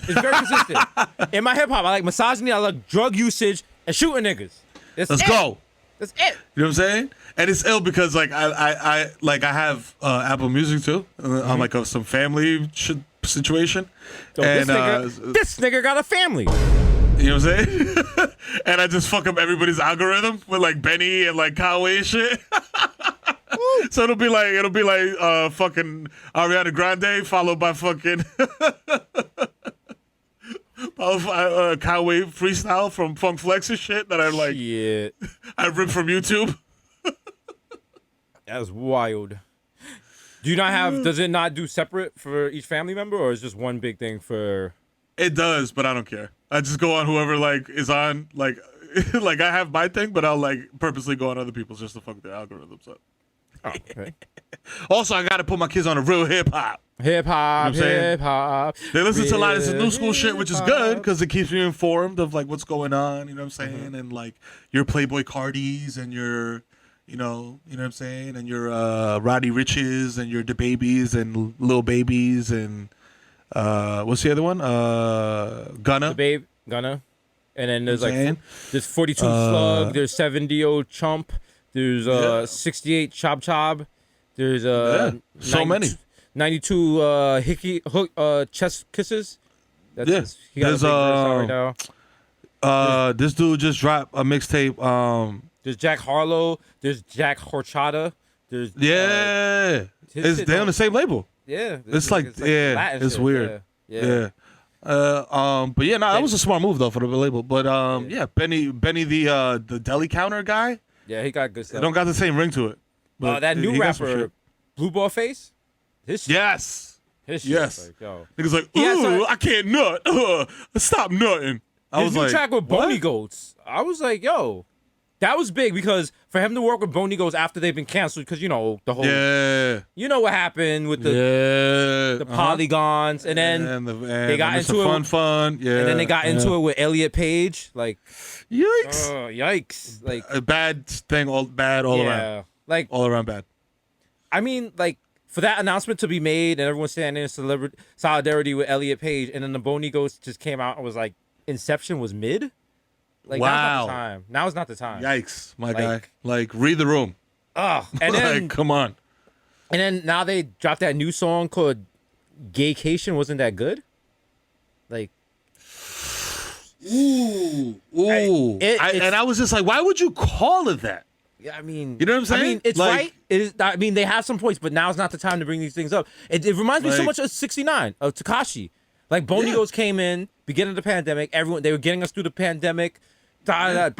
In my hip hop, I like misogyny. I like drug usage and shooting niggas. Let's go. That's it. You know what I'm saying? And it's ill because like I have Apple Music too. On like some family situation. So and this nigga got a family. You know what I'm saying? And I just fuck up everybody's algorithm with like Benny and like Conway and shit. So it'll be like fucking Ariana Grande followed by fucking Conway freestyle from Funk Flex and shit that I like. Yeah. I ripped from YouTube. That's wild. Do you not have? Does it not do separate for each family member, or is just one big thing for? It does, but I don't care. I just go on whoever like is on like like I have my thing, but I'll like purposely go on other people's just to fuck their algorithms up. Oh, okay. Also, I gotta put my kids on a real hip hop. Hip hop, You know what I'm saying? hip hop. They listen to a lot of this new school shit, which is good because it keeps me informed of like what's going on. You know what I'm saying? And like your Playboy Cardis and your, you know what I'm saying, and your Roddy Riches and your DaBabies and Lil Babies and what's the other one? Gunna. Gunna. And then there's saying? there's 42 Slug, there's 70 Chump, there's 68 Chop Chop, there's so many. 92 Hickey Hook Chest Kisses. That's he got There's a big verse out right now. This dude just dropped a mixtape. There's Jack Harlow, there's Jack Horchata, there's they're on the same label. Yeah, It's like Latin it's shit. weird. Yeah. But yeah, no, that was a smart move though for the label. But Benny the deli counter guy. Yeah, he got good It stuff. don't got the same ring to it. But that new he got some rapper, shit. Blue Ball Face. His shit. Yes. His shit. Yes. Like, yo. Niggas like, He has ooh, a- I can't nut. Stop nutting. I His was new like, track with what? Boney Goats. I was like, yo, that was big because for him to work with Boney Goats after they've been canceled, because you know the whole, you know what happened with the polygons, and then they got into it. Fun, yeah. And then they got into it with Elliot Page, like, yikes, like a bad thing, all around, like all around bad. I mean, like, for that announcement to be made and everyone standing in solidarity with Elliot Page, and then the Boney Ghost just came out and was like, Inception was mid? Like, wow. now's not the time. Now is not the time. Yikes, my guy. Like, read the room. Ugh. And then, like, come on. And then now they dropped that new song called Gaycation. Wasn't that good? Like, ooh. And I was just like, why would you call it that? Yeah, I mean, you know what I'm saying? I mean, it's like, right. It is, I mean, they have some points, but now's not the time to bring these things up. It reminds me so like- much of 69 of Tekashi. Like Boney Ghost came in beginning of the pandemic. Everyone they were getting us through the pandemic. Entertaining.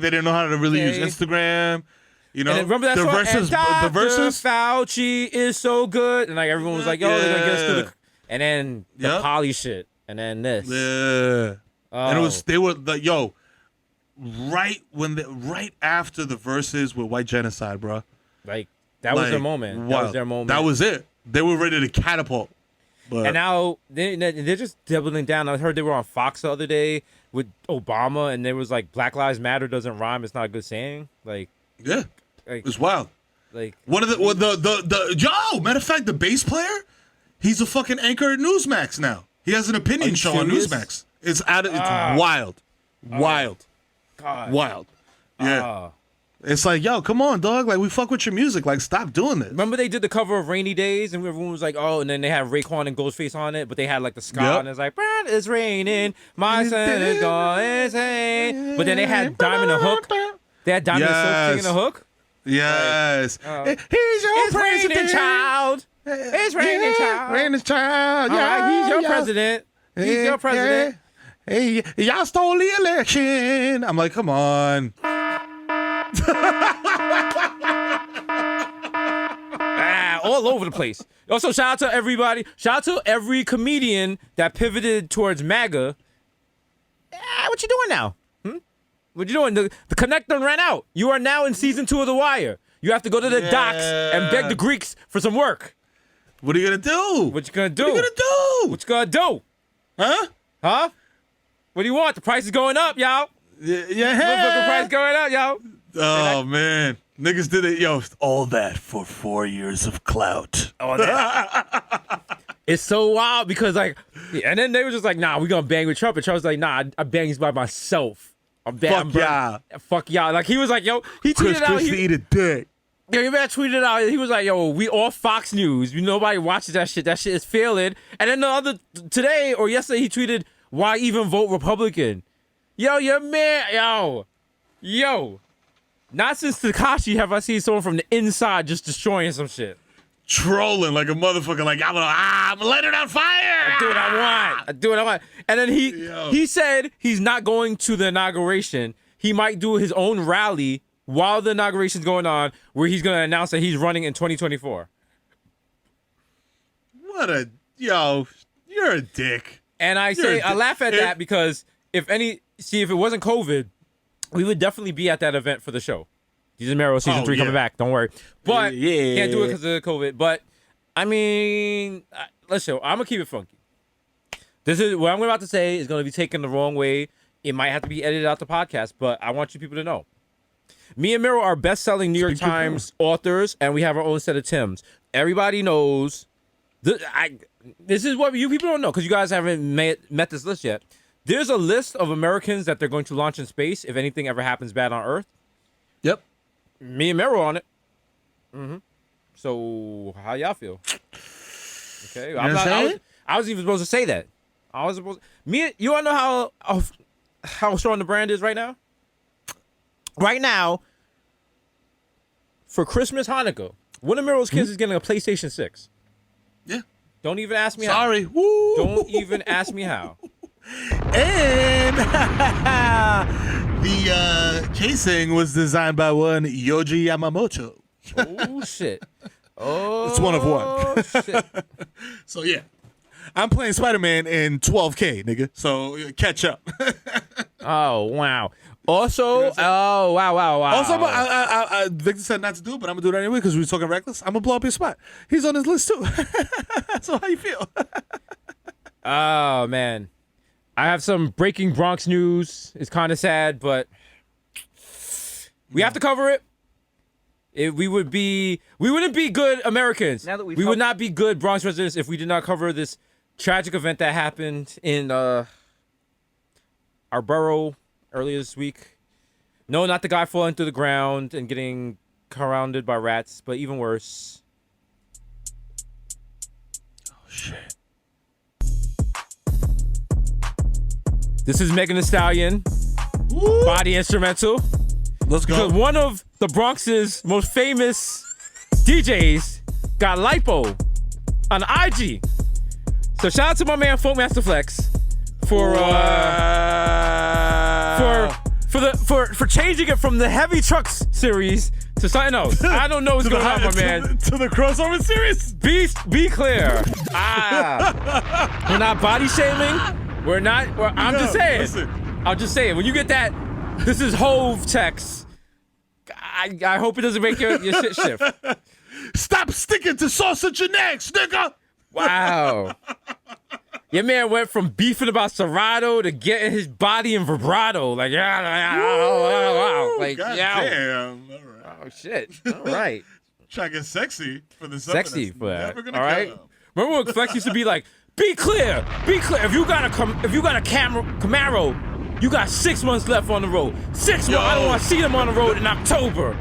They didn't know how to really use Instagram. You know, and then remember that the song? verses. And The verses. Fauci is so good, and like everyone was like, "Yo, they're gonna get us through the." And then the Yep. poly shit, and then this. Yeah. And it was they were the right after the verses with white genocide, bro. Like that was their moment. That was their moment. That was it. They were ready to catapult. But and now they're just doubling down. I heard they were on Fox the other day with Obama, and there was like Black Lives Matter doesn't rhyme. It's not a good saying. Like yeah, it's wild. Like one of the matter of fact, the bass player, he's a fucking anchor at Newsmax now. He has an opinion show on Newsmax. It's wild. God. Wild. Yeah. It's like, yo, come on, dog. Like, we fuck with your music. Like, stop doing this. Remember they did the cover of Rainy Days, and everyone was like, oh, and then they had Raekwon and Ghostface on it, but they had like the ska, and it's like, it's raining, my son is going insane. But then they had Diamond and Hook. They had Diamond and Silk singing the hook. Yes. Like, he's your president. Raining child. It's raining child. Raining child. All Yeah, right, he's your president. He's your president. Hey, y'all stole the election. I'm like, come on. All over the place. Also, shout out to everybody. Shout out to every comedian that pivoted towards MAGA what you doing now? What you doing? The connector ran out. You are now in season 2 of The Wire. You have to go to the docks and beg the Greeks for some work. What are you gonna do? What you gonna do? What are you gonna do? What you gonna do? Huh? Huh? What do you want? The price is going up, y'all. Yeah. Motherfucking price going up, y'all. Oh man, niggas did it, yo. All that for 4 years of clout. All that. It's so wild because and then they were just like, nah, we gonna bang with Trump. And Trump was like, nah, I bang by myself. Fuck y'all. Fuck y'all. Like he was like, yo, he tweeted out. Chris to eat a dick. Yeah, you better tweet it out. He was like, yo, we all Fox News. Nobody watches that shit. That shit is failing. And then today or yesterday, he tweeted, why even vote Republican? Yo, your man, yo. Not since Tekashi have I seen someone from the inside just destroying some shit. Trolling like a motherfucker. Like, I'm gonna light it on fire. I do what I want. And then he said he's not going to the inauguration. He might do his own rally while the inauguration's going on, where he's going to announce that he's running in 2024. You're a dick. And I laugh at that because if it wasn't COVID, we would definitely be at that event for the show. Desus Mero season 3 coming back. Don't worry. But can't do it because of COVID. But I mean, let's show. I'm gonna keep it funky. This is what I'm about to say is gonna be taken the wrong way. It might have to be edited out the podcast, but I want you people to know. Me and Mero are best-selling New York Times authors, and we have our own set of Tims. Everybody knows. This is what you people don't know because you guys haven't met this list yet. There's a list of Americans that they're going to launch in space if anything ever happens bad on Earth. Yep. Me and Mero on it. Mm-hmm. So how y'all feel? Okay. I was even supposed to say that. You wanna know how strong the brand is right now? Right now, for Christmas, Hanukkah, one of Mero's kids is getting a PlayStation 6. Yeah. Don't even ask me how. Sorry. Woo. Don't even ask me how. And the casing was designed by one Yoji Yamamoto. Oh, shit. Oh, it's one of one. Shit. So, yeah. I'm playing Spider-Man in 12K, nigga. So, catch up. Oh, wow. Also, wow. Also, Victor said not to do it, but I'm going to do it anyway because we were talking reckless. I'm going to blow up his spot. He's on his list, too. So, how you feel? Oh, man. I have some breaking Bronx news. It's kind of sad, but we have to cover it. We wouldn't be good Americans. Now that we would not be good Bronx residents if we did not cover this tragic event that happened in our borough earlier this week. No, not the guy falling through the ground and getting surrounded by rats, but even worse. Oh, shit. This is Megan Thee Stallion, body instrumental. Let's go. Because one of the Bronx's most famous DJs got lipo on IG. So shout out to my man Funkmaster Flex for changing it from the Heavy Trucks series to something else. I don't know what's going on, my man. To the crossover series? Be clear. We're not body shaming. I'm just saying. Listen. I'm just saying. When you get that, this is Hove text. I hope it doesn't make your shit shift. Stop sticking to sausage and eggs, nigga. Wow. Your man went from beefing about Serato to getting his body in vibrato. Like, wow. Like, God damn. All right. Oh, shit. All right. Try to get sexy for the Sexy for that. Never gonna all right. come. Remember when Flex used to be like, be clear. If you got a Camaro, you got 6 months left on the road. 6 months. I don't want to see them on the road in October.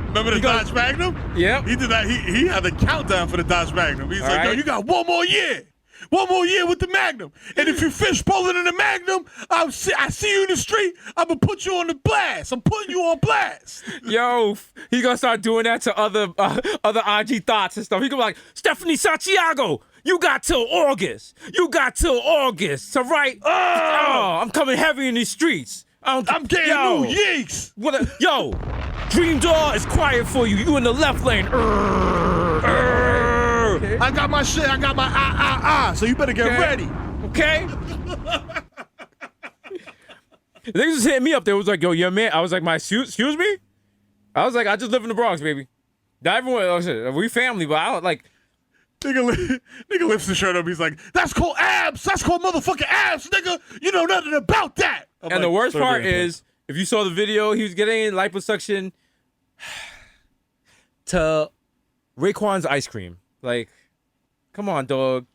Remember the Dodge Magnum? Yeah. He did that. He had the countdown for the Dodge Magnum. He's like, right. yo, you got 1 more year. 1 more year with the Magnum. And if you fish bowling in the Magnum, I see you in the street, I'm going to put you on the blast. I'm putting you on blast. Yo, he's going to start doing that to other IG thoughts and stuff. He going to be like, Stephanie Santiago, you got till August. So right? Oh, I'm coming heavy in these streets. I'm getting new yeeks. Yo, Dream Doll is quiet for you. You in the left lane. I got my shit. I got my so you better get ready. Okay? The niggas was hitting me up there. Was like, yo, your man. I was like, excuse me? I was like, I just live in the Bronx, baby. Not everyone, we family, but I don't like. Nigga lifts the shirt up. He's like, that's called abs. That's called motherfucking abs, nigga. You know nothing about that. And the worst part is, if you saw the video, he was getting liposuction to Raekwon's ice cream. Like, come on, dog.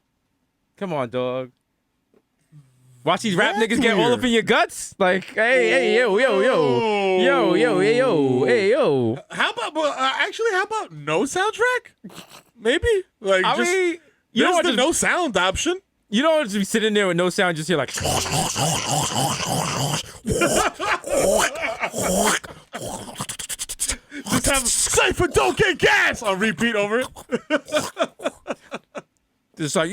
Watch these rap niggas get all up in your guts. Like, hey, yo. How about no soundtrack? Maybe. Like, I just, mean, you there's know what? the no sound option. You don't want to be sitting there with no sound, just hear like. Just have Cypher don't get gas on repeat over it. Just like,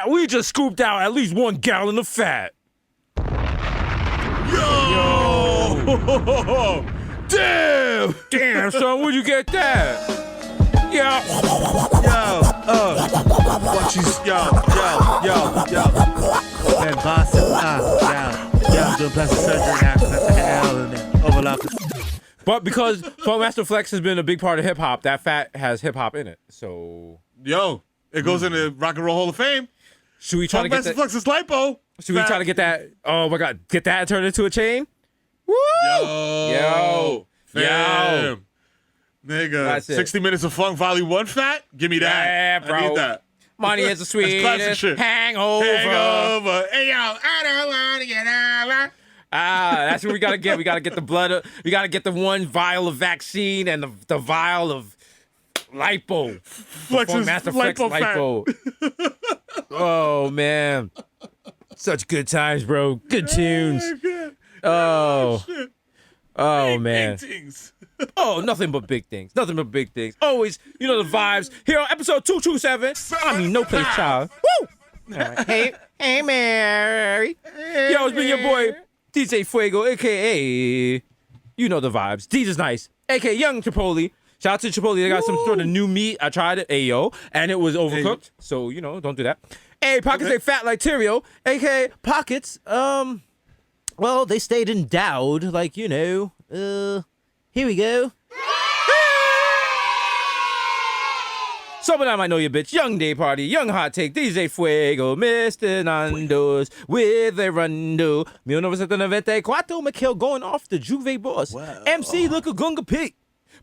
we just scooped out at least 1 gallon of fat. Yo! Damn, son, where'd you get that? Watch these, yo. Man, Boston, I'm doing plastic surgery now. That's the hell in there. Overlock. But because Funk Master Flex has been a big part of hip hop, that fat has hip hop in it. So, it goes into Rock and Roll Hall of Fame. Should we try to get that? Flex is lipo. Should we try to get that? Oh my God, get that and turn it into a chain? Woo! Yo. Nigga, 60 Minutes of Funk Volume 1 fat? Give me that. Yeah, bro. I need that. Money is the sweetest hangover. Hey, yo, I don't want to get over. That's what we gotta get. We gotta get the blood. We gotta get the 1 vial of vaccine and the vial of lipo. Master Flex lipo. Oh man, such good times, bro. Good tunes. Oh man. Oh, nothing but big things. Always, you know the vibes. Here on episode 227. I mean, no place child. Woo! All right. Hey, Mary. Yo, it's been your boy, DJ Fuego, a.k.a. You know the vibes. DJ's Nice, a.k.a. Young Chipotle. Shout out to Chipotle. They got some sort of new meat. I tried it, and it was overcooked. So, don't do that. Hey, Pockets they fat like Tyrio, a.k.a. Pockets. Well, they stayed endowed, here we go. Someone I might know you, bitch. Young Day Party, Young Hot Take, DJ Fuego, Mr. Nando's, with a Rondo, 1994, McHale going off the Juve boss. Wow. MC Look a Gunga Pig,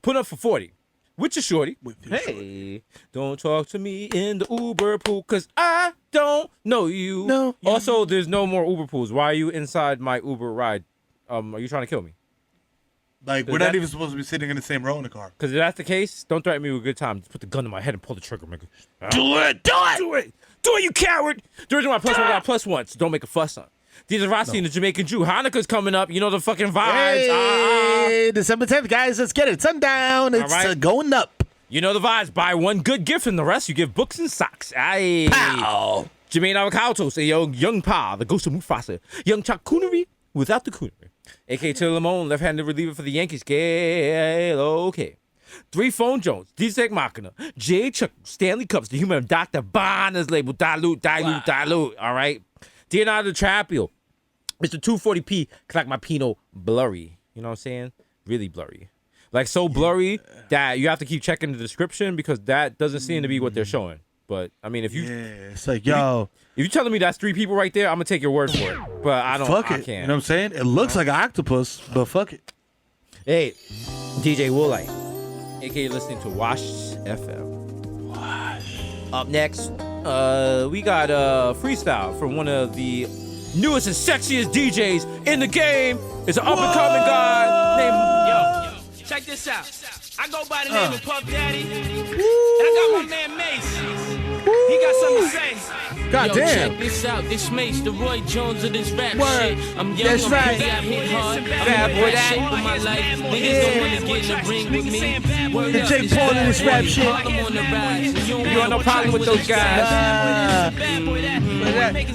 put up for 40. With your shorty. Hey, don't talk to me in the Uber pool, cause I don't know you. No. Also, there's no more Uber pools. Why are you inside my Uber ride? Are you trying to kill me? Like, we're not even supposed to be sitting in the same row in the car. Because if that's the case, don't threaten me with a good time. Just put the gun to my head and pull the trigger, nigga. Do it, you coward! The reason why plus one got plus one, so don't make a fuss on. DJ Rossi and the Jamaican Jew. Hanukkah's coming up. You know the fucking vibes. Hey, December 10th, guys. Let's get it. Sundown. It's going up. You know the vibes. Buy 1 good gift and the rest you give books and socks. Aye. Pow. Jermaine Avocato say, yo, Young Pa, the ghost of Mufasa. Young Chuck Coonery without the coonery. A.K. Taylor Lamone, left-handed reliever for the Yankees. Okay. 3 Phone Jones, D-Sec Machina, J. Chuck, Stanley Cups, the human Dr. Bonner's label, dilute. All right. Leonardo Trapio, Mr. 240p, like my Pinot blurry. You know what I'm saying? Really blurry. Like so blurry that you have to keep checking the description because that doesn't seem to be what they're showing. But I mean, if you, it's like, yo, if you're telling me that's 3 people right there, I'm gonna take your word for it. But I don't. Fuck it. I can't. You know what I'm saying? It looks like an octopus, but fuck it. Hey, DJ Woolite, aka listening to Wash FM. Wash. Up next, we got freestyle from one of the newest and sexiest DJs in the game. It's an up and coming guy named Yo, check this out. I go by the name of Puff Daddy, and I got my man Mace. He got something to say. God Yo, damn. check this out. This Mace, the Roy Jones of this rap Word. shit. I'm young, That's I'm right. pretty, I hit hard. Bad I'm boy, in the that. shape of my life. Niggas don't wanna get in the ring with me. Word And up, Jake this Paul in bad this boy, rap shit. Harlem on the rise. And You got no problem with those guys.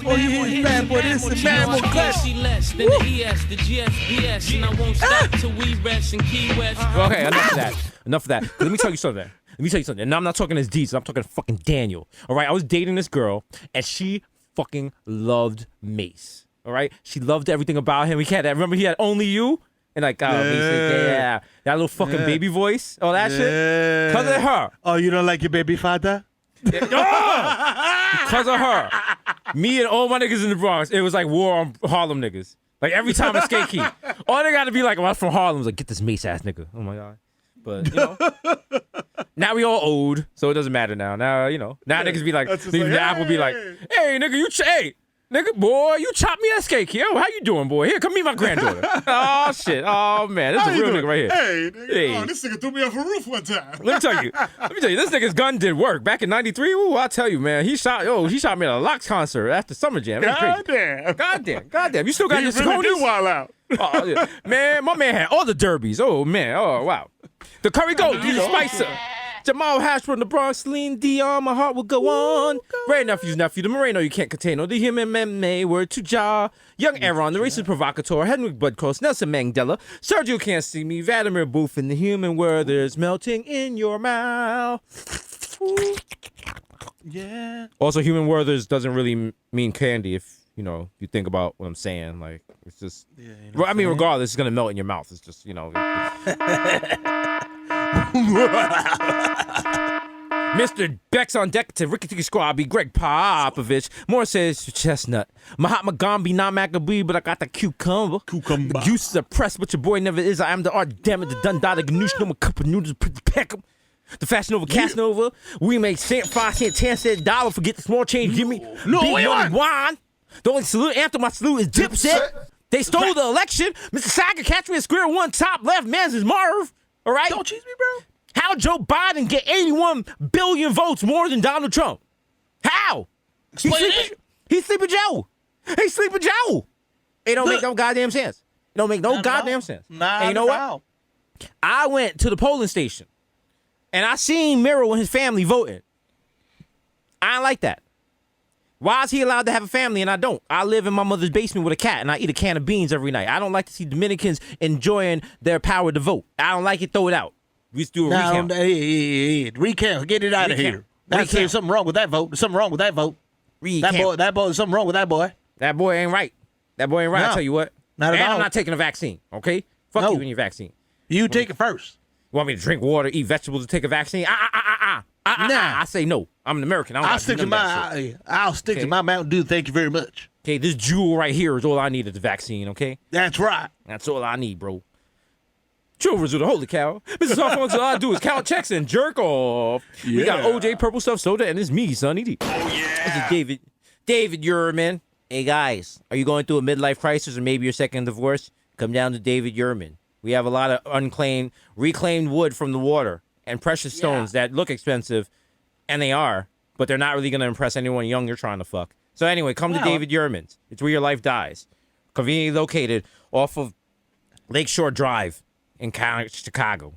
Oh, you hear bad boy this and bad boy that. She less than the ES, the GFBS, and I won't stop till we rest in Key West. Okay, enough of that. Let me tell you something. And I'm not talking as Deez, I'm talking fucking Daniel. All right, I was dating this girl, and she fucking loved Mace. All right, she loved everything about him. Remember he had Only You, and like, Mace, that little fucking baby voice, all that shit. Cause of her. Oh, you don't like your baby father? Because of her. Me and all my niggas in the Bronx, it was like war on Harlem niggas. Like every time I skate key, all they gotta be like, I'm from Harlem. Like, get this Mace ass nigga. Oh my god. But now we all old, so it doesn't matter now. Now niggas be like, the Apple be like, hey nigga, nigga, boy, you chopped me that skate key. Oh, how you doing, boy? Here, come meet my granddaughter. Oh shit. Oh man, this is a real nigga right here. Hey, nigga, this nigga threw me off a roof one time. Let me tell you, this nigga's gun did work. Back in '93, ooh, I tell you, man, he shot me at a Locks concert after Summer Jam. God damn. You still got your really did Saucony's? wild out. Oh, yeah. Man, my man had all the derbies. Oh man, oh wow. The Curry Gold, Jesus Spicer. Jamal Hash from the Bronx, Celine Dion, my heart will go on. Ray Nephew's nephew, the Moreno you can't contain. The human MMA, word to Ja. Young Aaron, the racist provocateur, Henrik Budkos, Nelson Mandela, Sergio Can't See Me, Vladimir Booth, and the human Werther's melting in your mouth. Ooh. Yeah. Also, human Werther's doesn't really mean candy if, you think about what I'm saying. Like, it's just, regardless, it's going to melt in your mouth. It's just, Mr. Bex on deck to Ricky Tiki Squabby, Greg Popovich. More says chestnut. Mahatma Gandhi, not Maccabee, but I got the cucumber. The goose is oppressed, but your boy never is. I am the art, damn it, the Dundada Ganoush, no more cup of noodles, peck 'em. The Fashion Nova, Cast Nova. We make cent, 5 cent, 10 cent dollar. Forget the small change. Give me big money wine. The only salute after my salute is Dipset. They stole the election. Mr. Saga, catch me at square one, top left. Man's is Marv. All right? Don't cheese me, bro. How Joe Biden get 81 billion votes more than Donald Trump? How? He's Sleepy Joe. He's Sleepy Joe. It don't make no goddamn sense. It don't make no goddamn sense. And you know what? I went to the polling station, and I seen Mero and his family voting. I ain't like that. Why is he allowed to have a family and I don't? I live in my mother's basement with a cat and I eat a can of beans every night. I don't like to see Dominicans enjoying their power to vote. I don't like it. Throw it out. We just do a recount. Recount. Get it out of here. There's something wrong with that vote. There's something wrong with that vote. Recount. That boy, something wrong with that boy. That boy ain't right. That boy ain't right. No, I tell you what. Not at all. I'm not taking a vaccine, okay? Fuck you and your vaccine. You take it first. You want me to drink water, eat vegetables, and take a vaccine? I say no. I'm an American. I'll stick to my Mountain Dew. Thank you very much. Okay, this jewel right here is all I need is the vaccine, okay? That's right. That's all I need, bro. Jewelers with a holy cow. Mrs. Alphonse, all I do is count checks and jerk off. Yeah. We got OJ Purple Stuff Soda, and it's me, Sonny D. Oh, yeah. This is David. David Yurman. Hey, guys, are you going through a midlife crisis or maybe your second divorce? Come down to David Yurman. We have a lot of reclaimed wood from the water and precious stones that look expensive, and they are, but they're not really going to impress anyone young you're trying to fuck. So anyway, come to David Yurman's. It's where your life dies. Conveniently located off of Lakeshore Drive in Chicago.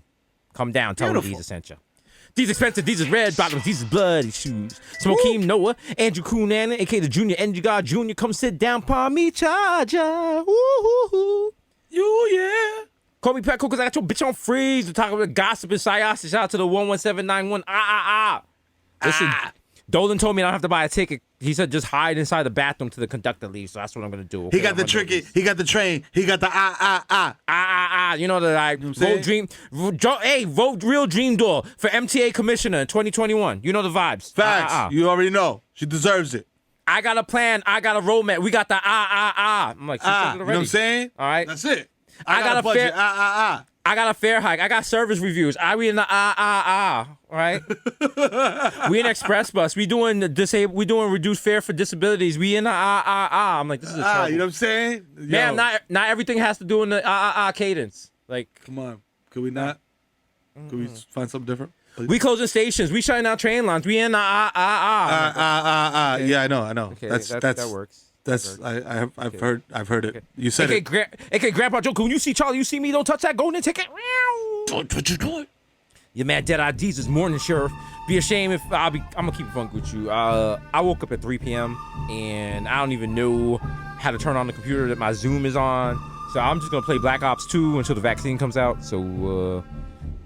Come down, tell them these sent you. These expensive, these is red bottoms, these is bloody shoes. Smokeem Noah, Andrew Cunanan, a.k.a. the Junior Energy God Jr. Come sit down, palm me, charger. Woo-hoo-hoo. You, yeah. Call me Petco because I got your bitch on freeze. To talk about the gossip and psyosis. Shout out to the 11791. Listen, Dolan told me I don't have to buy a ticket. He said just hide inside the bathroom till the conductor leaves. So that's what I'm gonna do. Okay? He got the tricky. He got the train. He got the You know the like vote dream. Vote real dream doll for MTA commissioner in 2021. You know the vibes. Facts. You already know. She deserves it. I got a plan. I got a roadmap. We got the I'm like, you know what I'm saying? All right. That's it. I got a budget. I got a fare hike. I got service reviews. We in the all right? We in express bus. We doing we doing reduced fare for disabilities. We in the I'm like, this is a trouble. You know what I'm saying? Man, not everything has to do in the cadence. Like, come on. Could we not? Could we find something different? Please? We closing stations. We shutting down train lines. We in the Okay. Yeah, I know. Okay, that works. That's I've heard it. You said it. Okay, Grandpa Joe, when you see Charlie, you see me, don't touch that golden ticket. Your man Dead IDs is morning sheriff. Be ashamed if I'm gonna keep it fun with you. I woke up at 3 p.m. and I don't even know how to turn on the computer that my Zoom is on. So I'm just gonna play Black Ops 2 until the vaccine comes out. So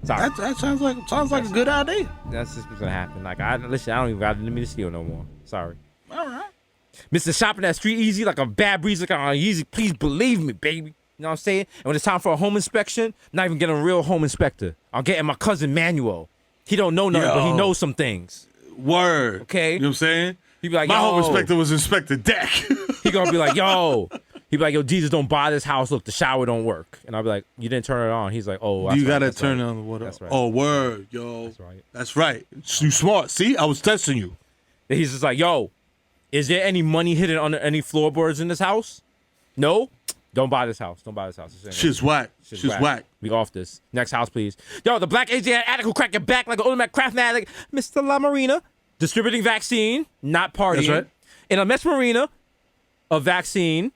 sorry. That sounds like a good idea. That's just what's gonna happen. Like I don't even got it in me to steal no more. Sorry. All right. Mr. Shopping at Street Easy like a bad breeze, like on Easy. Please believe me, baby. You know what I'm saying? And when it's time for a home inspection, not even getting a real home inspector. I'm getting my cousin Manuel. He don't know nothing, but he knows some things. Word. Okay? You know what I'm saying? He be like, My yo. home inspector was Inspector Deck. He gonna be like, yo. He be like, yo, Jesus, don't buy this house. Look, the shower don't work. And I'll be like, you didn't turn it on. He's like, oh, that's You gotta that's turn right. on the water. That's right. Oh, word, yo. That's right. That's right. You smart. See, I was testing you. And he's just like, yo, is there any money hidden under any floorboards in this house? No? Don't buy this house. Don't buy this house. Shit's whack. Shit's whack. We off this. Next house, please. Yo, the black Asian addict who crack your back like an automatic craft addict. Mr. La Marina, distributing vaccine, not partying. That's right. In a misdemeanor, a vaccine,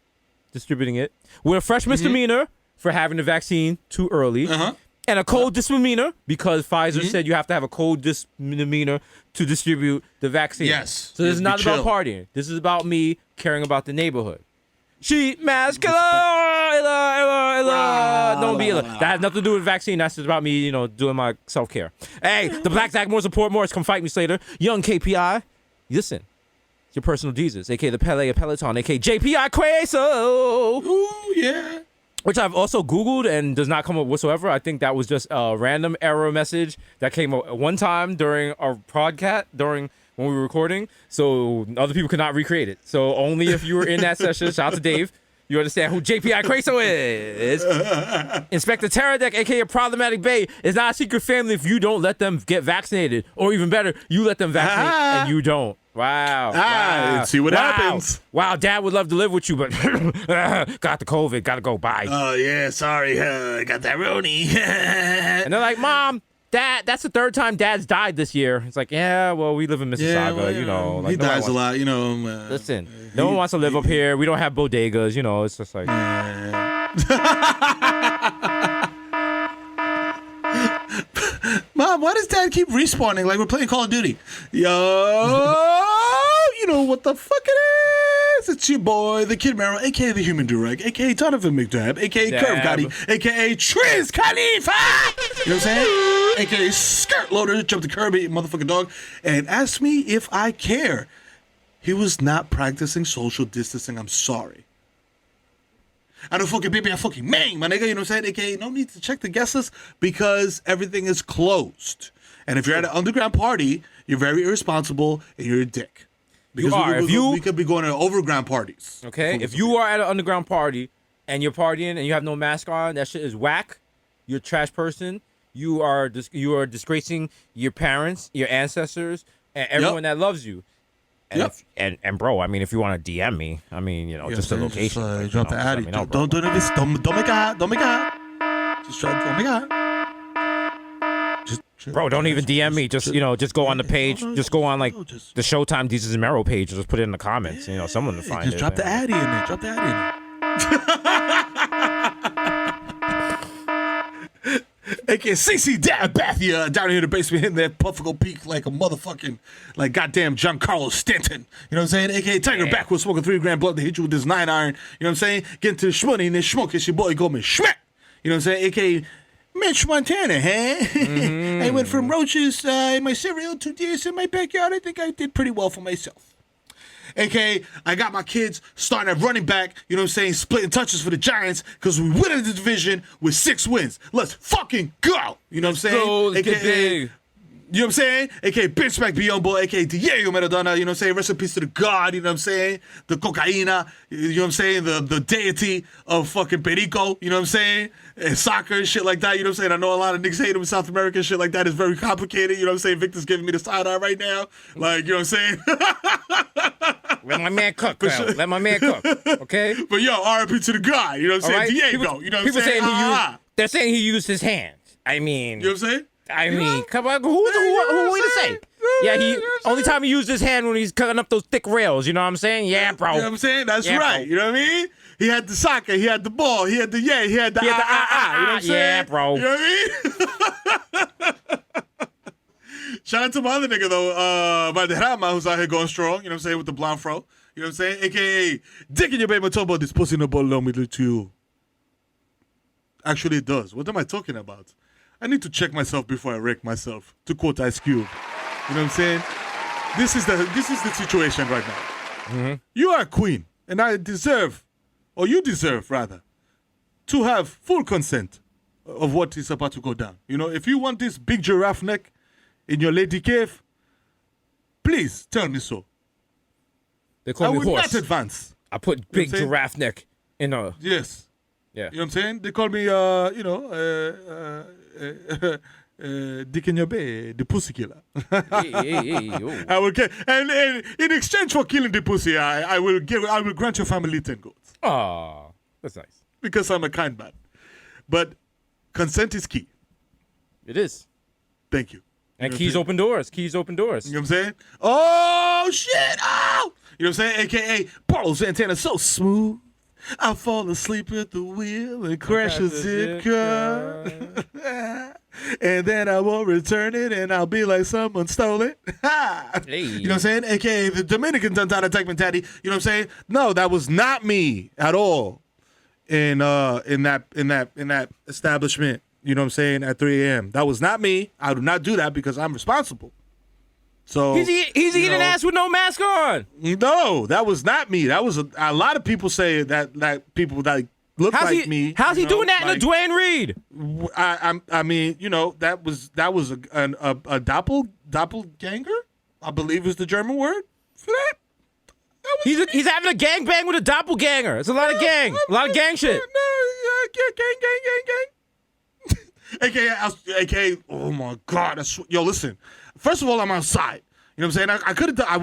distributing it, with a fresh misdemeanor for having the vaccine too early, and a cold misdemeanor because Pfizer said you have to have a cold misdemeanor to distribute the vaccine. Yes. So this is Yes, not be about chill. partying. This is about me caring about the neighborhood. Sheet mask, Don't be illa. That has nothing to do with vaccine. That's just about me, doing my self-care. Hey, the Black Zach Moore support Morris. Come fight me, Slater. Young KPI. Listen. It's your personal Jesus, a.k.a. the Pele of Peloton, a.k.a. JPI Queso. Ooh, yeah. Which I've also Googled and does not come up whatsoever. I think that was just a random error message that came up one time during our podcast, when we were recording, so other people could not recreate it. So only if you were in that session, shout out to Dave, you understand who JPI Queso is. Inspector Teradek, a.k.a. Problematic Bay, is not a secret family if you don't let them get vaccinated. Or even better, you let them vaccinate and you don't. Wow. Let's see what happens. Wow, Dad would love to live with you, but got the COVID, gotta go, bye. Oh, yeah, sorry. I got that Roni. And they're like, Mom, Dad, that's the third time Dad's died this year. It's like, yeah, well, we live in Mississauga, he dies a lot, Listen, no one wants to live up here. We don't have bodegas, it's just like. Mom, why does Dad keep respawning like we're playing Call of Duty? Yo, you know what the fuck it is? It's your boy, the Kid Mero, a.k.a. the Human Durag, a.k.a. Donovan McDab, a.k.a. Curve Gotti, a.k.a. Triz Khalifa. You know what I'm saying? A.k.a. Skirt Loader, jump the curb, you motherfucking dog, and ask me if I care. He was not practicing social distancing. I'm sorry. I don't fucking baby, I fucking man, my nigga. You know what I'm saying? AKA, no need to check the guest list because everything is closed. And if you're at an underground party, you're very irresponsible and you're a dick. Because we could be going to overground parties. Okay, if you are at an underground party and you're partying and you have no mask on, that shit is whack. You're a trash person. You are disgracing your parents, your ancestors, and everyone that loves you. And, and bro, I mean, if you want to DM me, I mean, just the location. Just, drop the addy. Don't do this. Don't make it hot. Don't make it hot. Just try. Don't make it hot. Bro, don't even DM me. Just go on the page. Just go on like the Showtime Desus and Mero page. Just put it in the comments. Someone to find it. Just drop the addy in there. Drop the addy in there. A.K.A. CC Bathia down here in the basement hitting that Puffico Peak like a motherfucking, like goddamn Giancarlo Stanton. You know what I'm saying? A.K.A. Tiger Backwards smoking 3 grand blunt to hit you with this 9 iron. You know what I'm saying? Getting to the shmoney and then smoke. It's your boy Goldman Schmack. You know what I'm saying? A.K.A. Mitch Montana, huh? I went from roaches in my cereal to this in my backyard. I think I did pretty well for myself. A.K.A. I got my kids starting at running back, you know what I'm saying, splitting touches for the Giants because we win in the division with 6 wins. Let's fucking go. You know what I'm saying? Go, A.K.A. You know what I'm saying? A.K.A. Bench Back Beyond Boy, A.K.A. Diego Maradona, you know what I'm saying? Rest in peace to the God, you know what I'm saying? The cocaína, you know what I'm saying? The deity of fucking Perico, you know what I'm saying? And soccer and shit like that, you know what I'm saying? I know a lot of niggas hate him in South America and shit like that. It's very complicated, you know what I'm saying? Victor's giving me the side eye right now. Like, you know what I'm saying? Let my man cook, sure. Let my man cook, okay? But yo, R.I.P. to the guy, you know what I'm saying? Right? Diego, you know what I'm saying? They're saying he used his hands. I mean... You know what I'm saying? I mean, come on, who are we to say? Yeah, only time he used his hand when he's cutting up those thick rails, you know what I'm saying? Yeah, bro. You know what I'm saying? That's right. Bro. You know what I mean? He had the soccer, he had the ball, he had the he had the you know what I'm saying? Yeah, bro. You know what I mean? Shout out to my other nigga though, Valderrama, who's out here going strong, you know what I'm saying, with the blonde fro. You know what I'm saying? AKA Dick in your baby talking about this pussy no ball allow me to you. Actually it does. What am I talking about? I need to check myself before I wreck myself, to quote Ice Cube. You know what I'm saying? This is the situation right now. You are a queen, and I deserve, or you deserve rather, to have full consent of what is about to go down. You know, if you want this big giraffe neck in your lady cave, please tell me so. They call I me will horse. not advance. I put big saying? giraffe neck in a. Yes. Yeah. You know what I'm saying? They call me, Dick in your bed, the pussy killer. Hey, I will get, and in exchange for killing the pussy, I will grant your family 10 goats. Aw, that's nice. Because I'm a kind man. But consent is key. It is. Thank you. And keys open doors. Keys open doors. You know what I'm saying? Oh, shit. Oh! You know what I'm saying? AKA, Paulo Santana, so smooth. I fall asleep at the wheel and crash a zip car. And then I won't return it and I'll be like someone stole it. Hey. You know what I'm saying? AKA, the Dominican done down attack mentality. You know what I'm saying? No, that was not me at all in that establishment. You know what I'm saying? At 3 a.m. That was not me. I do not do that because I'm responsible. So He's eating ass with no mask on. No, that was not me. That was a lot of people say that people that look like me. How's he doing that like, in a Dwayne Reed? I mean, you know, that was a doppelganger, I believe is the German word for that. He's having a gangbang with a doppelganger. It's a lot of gang shit. AKA, oh my God. Yo, listen. First of all, I'm outside. You know what I'm saying? I could have done, I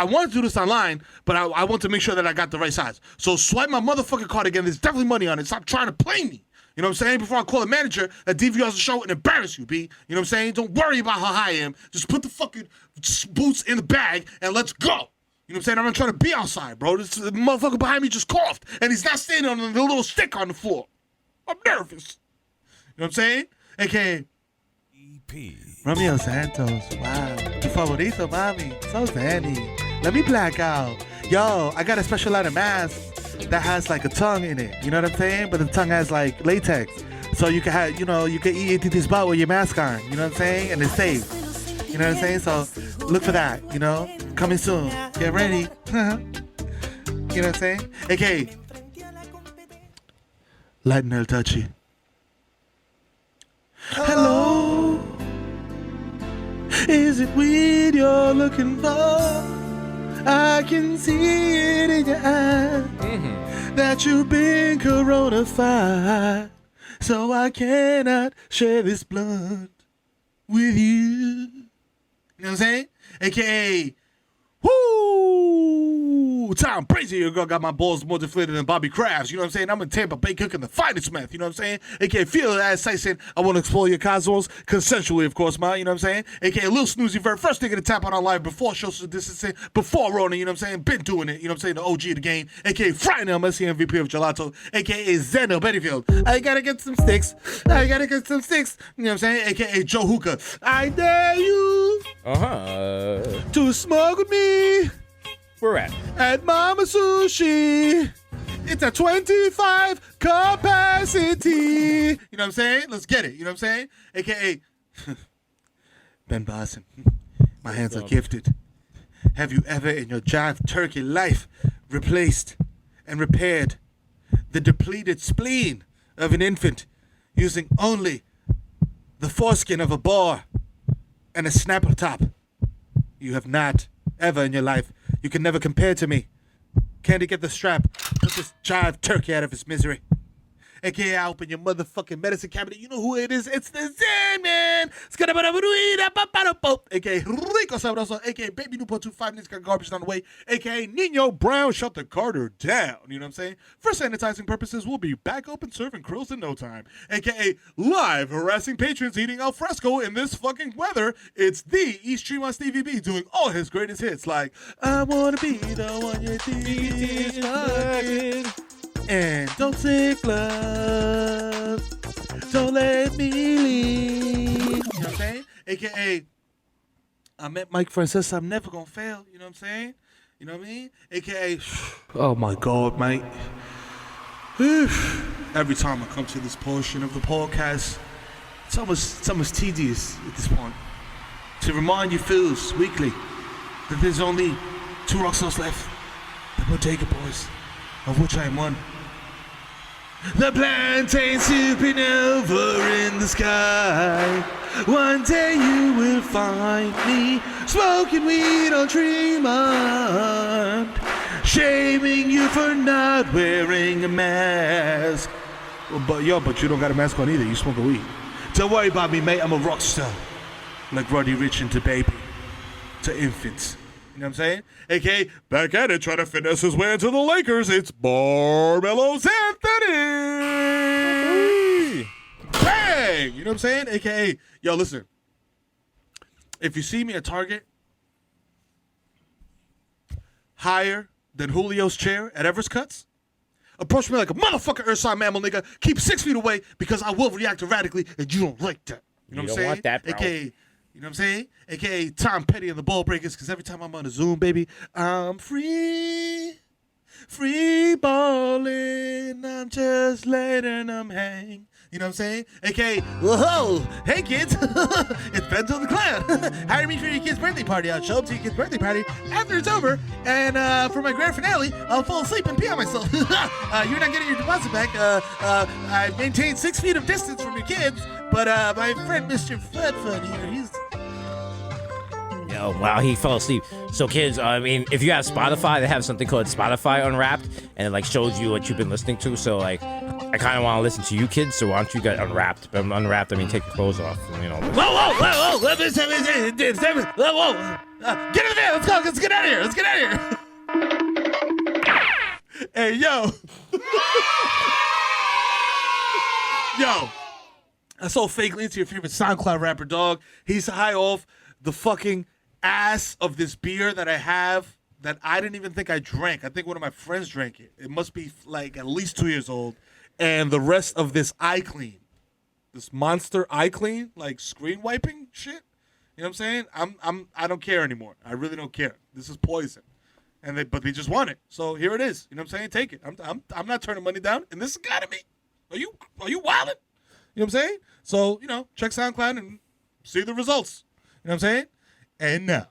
wanted to do this online, but I want to make sure that I got the right size. So swipe my motherfucking card again. There's definitely money on it. Stop trying to play me. You know what I'm saying? Before I call a manager that DVRs the show and embarrass you, B. You know what I'm saying? Don't worry about how high I am. Just put the fucking boots in the bag and let's go. You know what I'm saying? I'm not trying to be outside, bro. This motherfucker behind me just coughed, and he's not standing on the little stick on the floor. I'm nervous. You know what I'm saying? AKA Romeo Santos. Wow. Tu favorito, mami. So zany. Let me black out. Yo, I got a special line of mask that has like a tongue in it. You know what I'm saying? But the tongue has like latex. So you can have, you can eat this butt with your mask on. You know what I'm saying? And it's safe. You know what I'm saying? So look for that, Coming soon. Get ready. You know what I'm saying? AKA Lighten El Touchy. Hello. Is it weed you're looking for? I can see it in your eyes that you've been coronafied, so I cannot share this blunt with you. You know what I'm saying? AKA, woo! Tom Brady, your girl got my balls more deflated than Bobby Kraft's. You know what I'm saying? I'm in Tampa Bay cooking the finest meth. You know what I'm saying? AKA, feel it as Tyson. I want to explore your cosmos consensually, of course, ma. You know what I'm saying? AKA, Lil Snoozy Vert. First nigga to tap out on live before social distancing, before Rona. You know what I'm saying? Been doing it. You know what I'm saying? The OG of the game. AKA, Friday, Messi MVP of Gelato. AKA, Zeno Bettyfield. I gotta get some sticks. You know what I'm saying? AKA, Joe Hookah. I dare you to smoke with me. Where at Mama Sushi. It's a 25 capacity. You know what I'm saying? Let's get it. You know what I'm saying? AKA Ben Boston. My hands are gifted. Have you ever in your jive turkey life replaced and repaired the depleted spleen of an infant using only the foreskin of a boar and a snapper top? You have not ever in your life. You can never compare to me. Candy, get the strap. Put this jive turkey out of his misery. AKA, I open your motherfucking medicine cabinet. You know who it is. It's the Zen Man. AKA Rico Sabroso. AKA Baby Newport 25 minutes got garbage on the way. AKA Nino Brown shut the Carter down. You know what I'm saying? For sanitizing purposes, we'll be back open serving krills in no time. AKA live harassing patrons eating al fresco in this fucking weather. It's the East Tremont Stevie B doing all his greatest hits like I wanna be the one you think is fucking. And don't say love, don't let me leave. You know what I'm saying? AKA, I met Mike Francis, I'm never gonna fail. You know what I'm saying? You know what I mean? AKA, oh my God, mate. Every time I come to this portion of the podcast, it's almost tedious at this point. To remind you fools weekly that there's only 2 rock stars left. Bodega Boys, of which I am one. The plantain supernova in the sky. One day you will find me smoking weed on Tremont, shaming you for not wearing a mask. Well, but you don't got a mask on either. You smoke a weed. Don't worry about me, mate. I'm a rock star, like Roddy Ricch and to baby, to infants. You know what I'm saying? AKA, back at it, trying to finesse his way into the Lakers. It's Barmelo Anthony. Bang! You know what I'm saying? AKA, yo, listen. If you see me at Target, higher than Julio's chair at Everest Cuts, approach me like a motherfucking earthside mammal, nigga. Keep 6 feet away because I will react erratically and you don't like that. You know what I'm saying? Want that, bro. AKA, you know what I'm saying? AKA Tom Petty and the Ball Breakers, because every time I'm on a Zoom, baby, I'm free balling. I'm just letting them hang. You know what I'm saying? AKA, whoa, hey kids, it's Benzo the Clown. Hire me for your kid's birthday party. I'll show up to your kid's birthday party after it's over, and for my grand finale, I'll fall asleep and pee on myself. You're not getting your deposit back. I maintained 6 feet of distance from your kids, but my friend Mr. Fud here, he's... Yo, wow, he fell asleep. So kids, I mean, if you have Spotify, they have something called Spotify Unwrapped, and it like shows you what you've been listening to. So like, I kind of want to listen to you kids, so why don't you get Unwrapped? But Unwrapped, I mean, take your clothes off, and, you know. Whoa! Get in there! Let's go! Let's get out of here! Let's get out of here! Hey, yo! Yo! I saw Fake Lindsay, your favorite SoundCloud rapper, dog. He's high off the fucking ass of this beer that I have that I didn't even think I drank. I think one of my friends drank it. It must be like at least 2 years old. And the rest of this eye clean, this monster eye clean, like screen wiping shit. You know what I'm saying? I don't care anymore. I really don't care. This is poison. But they just want it. So here it is. You know what I'm saying? Take it. I'm not turning money down. And this has got to be. Are you wildin'? You know what I'm saying? So, you know, check SoundCloud and see the results. You know what I'm saying? And now,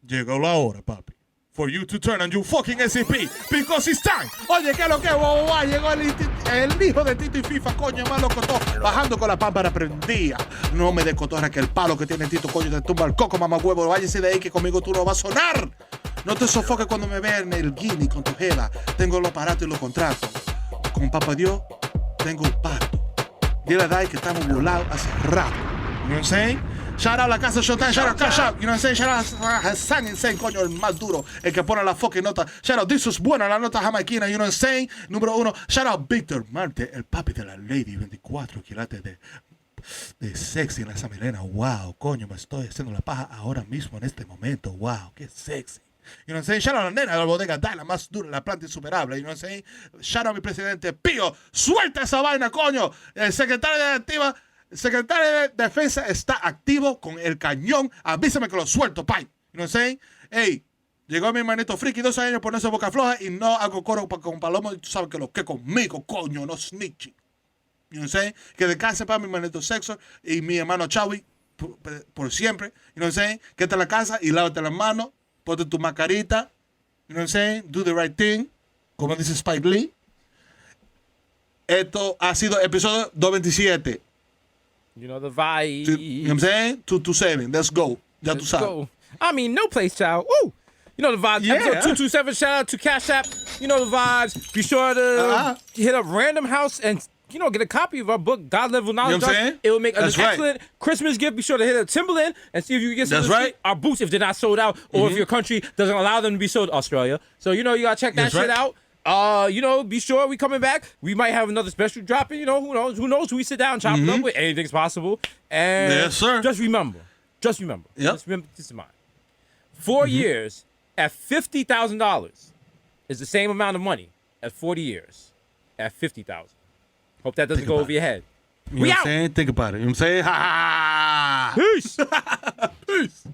llegó la hora, papi, for you to turn on your fucking SCP, because it's time. Oye, ¿qué es lo que boba? Llegó el hijo de Tito y FIFA, coño, más loco todo, bajando con la pámpara prendida. No me descotorra que el palo que tiene Tito, coño, te tumba el coco, mamá huevo. Váyase de ahí que conmigo tú no vas a sonar. No te sofoques cuando me vean en el guinea con tu jeva. Tengo los aparatos y los contratos. Con Papá Dios, tengo un pacto. Dile a Dai que estamos volados hace rato. You know what I'm saying? Shout out La Casa Showtime, shout out Cash Out, you know what I'm saying? Shout out Hasan Insane, coño, el más duro, el que pone la fucking nota. Shout out Desus, buena la nota jamaiquina, you know what I'm saying? Número 1, shout out Víctor Marte, el papi de la Lady, 24 quilates de sexy en esa melena. Wow, coño, me estoy haciendo la paja ahora mismo, en este momento. Wow, qué sexy. You know what I'm saying? Shout out a la nena de la bodega, da la más dura, la planta insuperable. You know what I'm saying? Shout out a mi presidente Pío, suelta esa vaina, coño. El secretario de activa. El secretario de Defensa está activo con el cañón. Avísame que lo suelto, pai. You know what I'm saying? Hey, llegó mi hermanito friki, 12 años, ponerse boca floja y no hago coro con palomo. Y tú sabes que lo que conmigo, coño, no snitching. You know what I'm saying? Que descanse para mi hermanito Sexo y mi hermano Chawi por siempre. You know what I'm saying? Quédate en la casa y lávate las manos. Ponte tu mascarita. You know what I'm saying? Do the right thing. Como dice Spike Lee. Esto ha sido episodio 227. You know the vibe. You know what I'm saying? 227. Let's go. Ya tú sabes. Go. I mean, no place, child. Woo! You know the vibes. Yeah. Episode 227. Shout out to Cash App. You know the vibes. Be sure to hit up Random House and, you know, get a copy of our book, God Level Knowledge. You know what I'm saying? It will make an That's right. excellent Christmas gift. Be sure to hit up Timberland and see if you can get some That's of right. our boots if they're not sold out, or if your country doesn't allow them to be sold, Australia. So, you know, you got to check that That's shit right. out. You know, be sure we coming back. We might have another special dropping. You know, who knows who we sit down and chop it up with. Anything's possible. And yes, sir. Just remember. Yep. Just remember this in mind. 4 years at $50,000 is the same amount of money as 40 years at $50,000. Hope that doesn't go over your head. You know what I'm saying? Think about it. You know what I'm saying? Ha ha ha. Peace. Peace.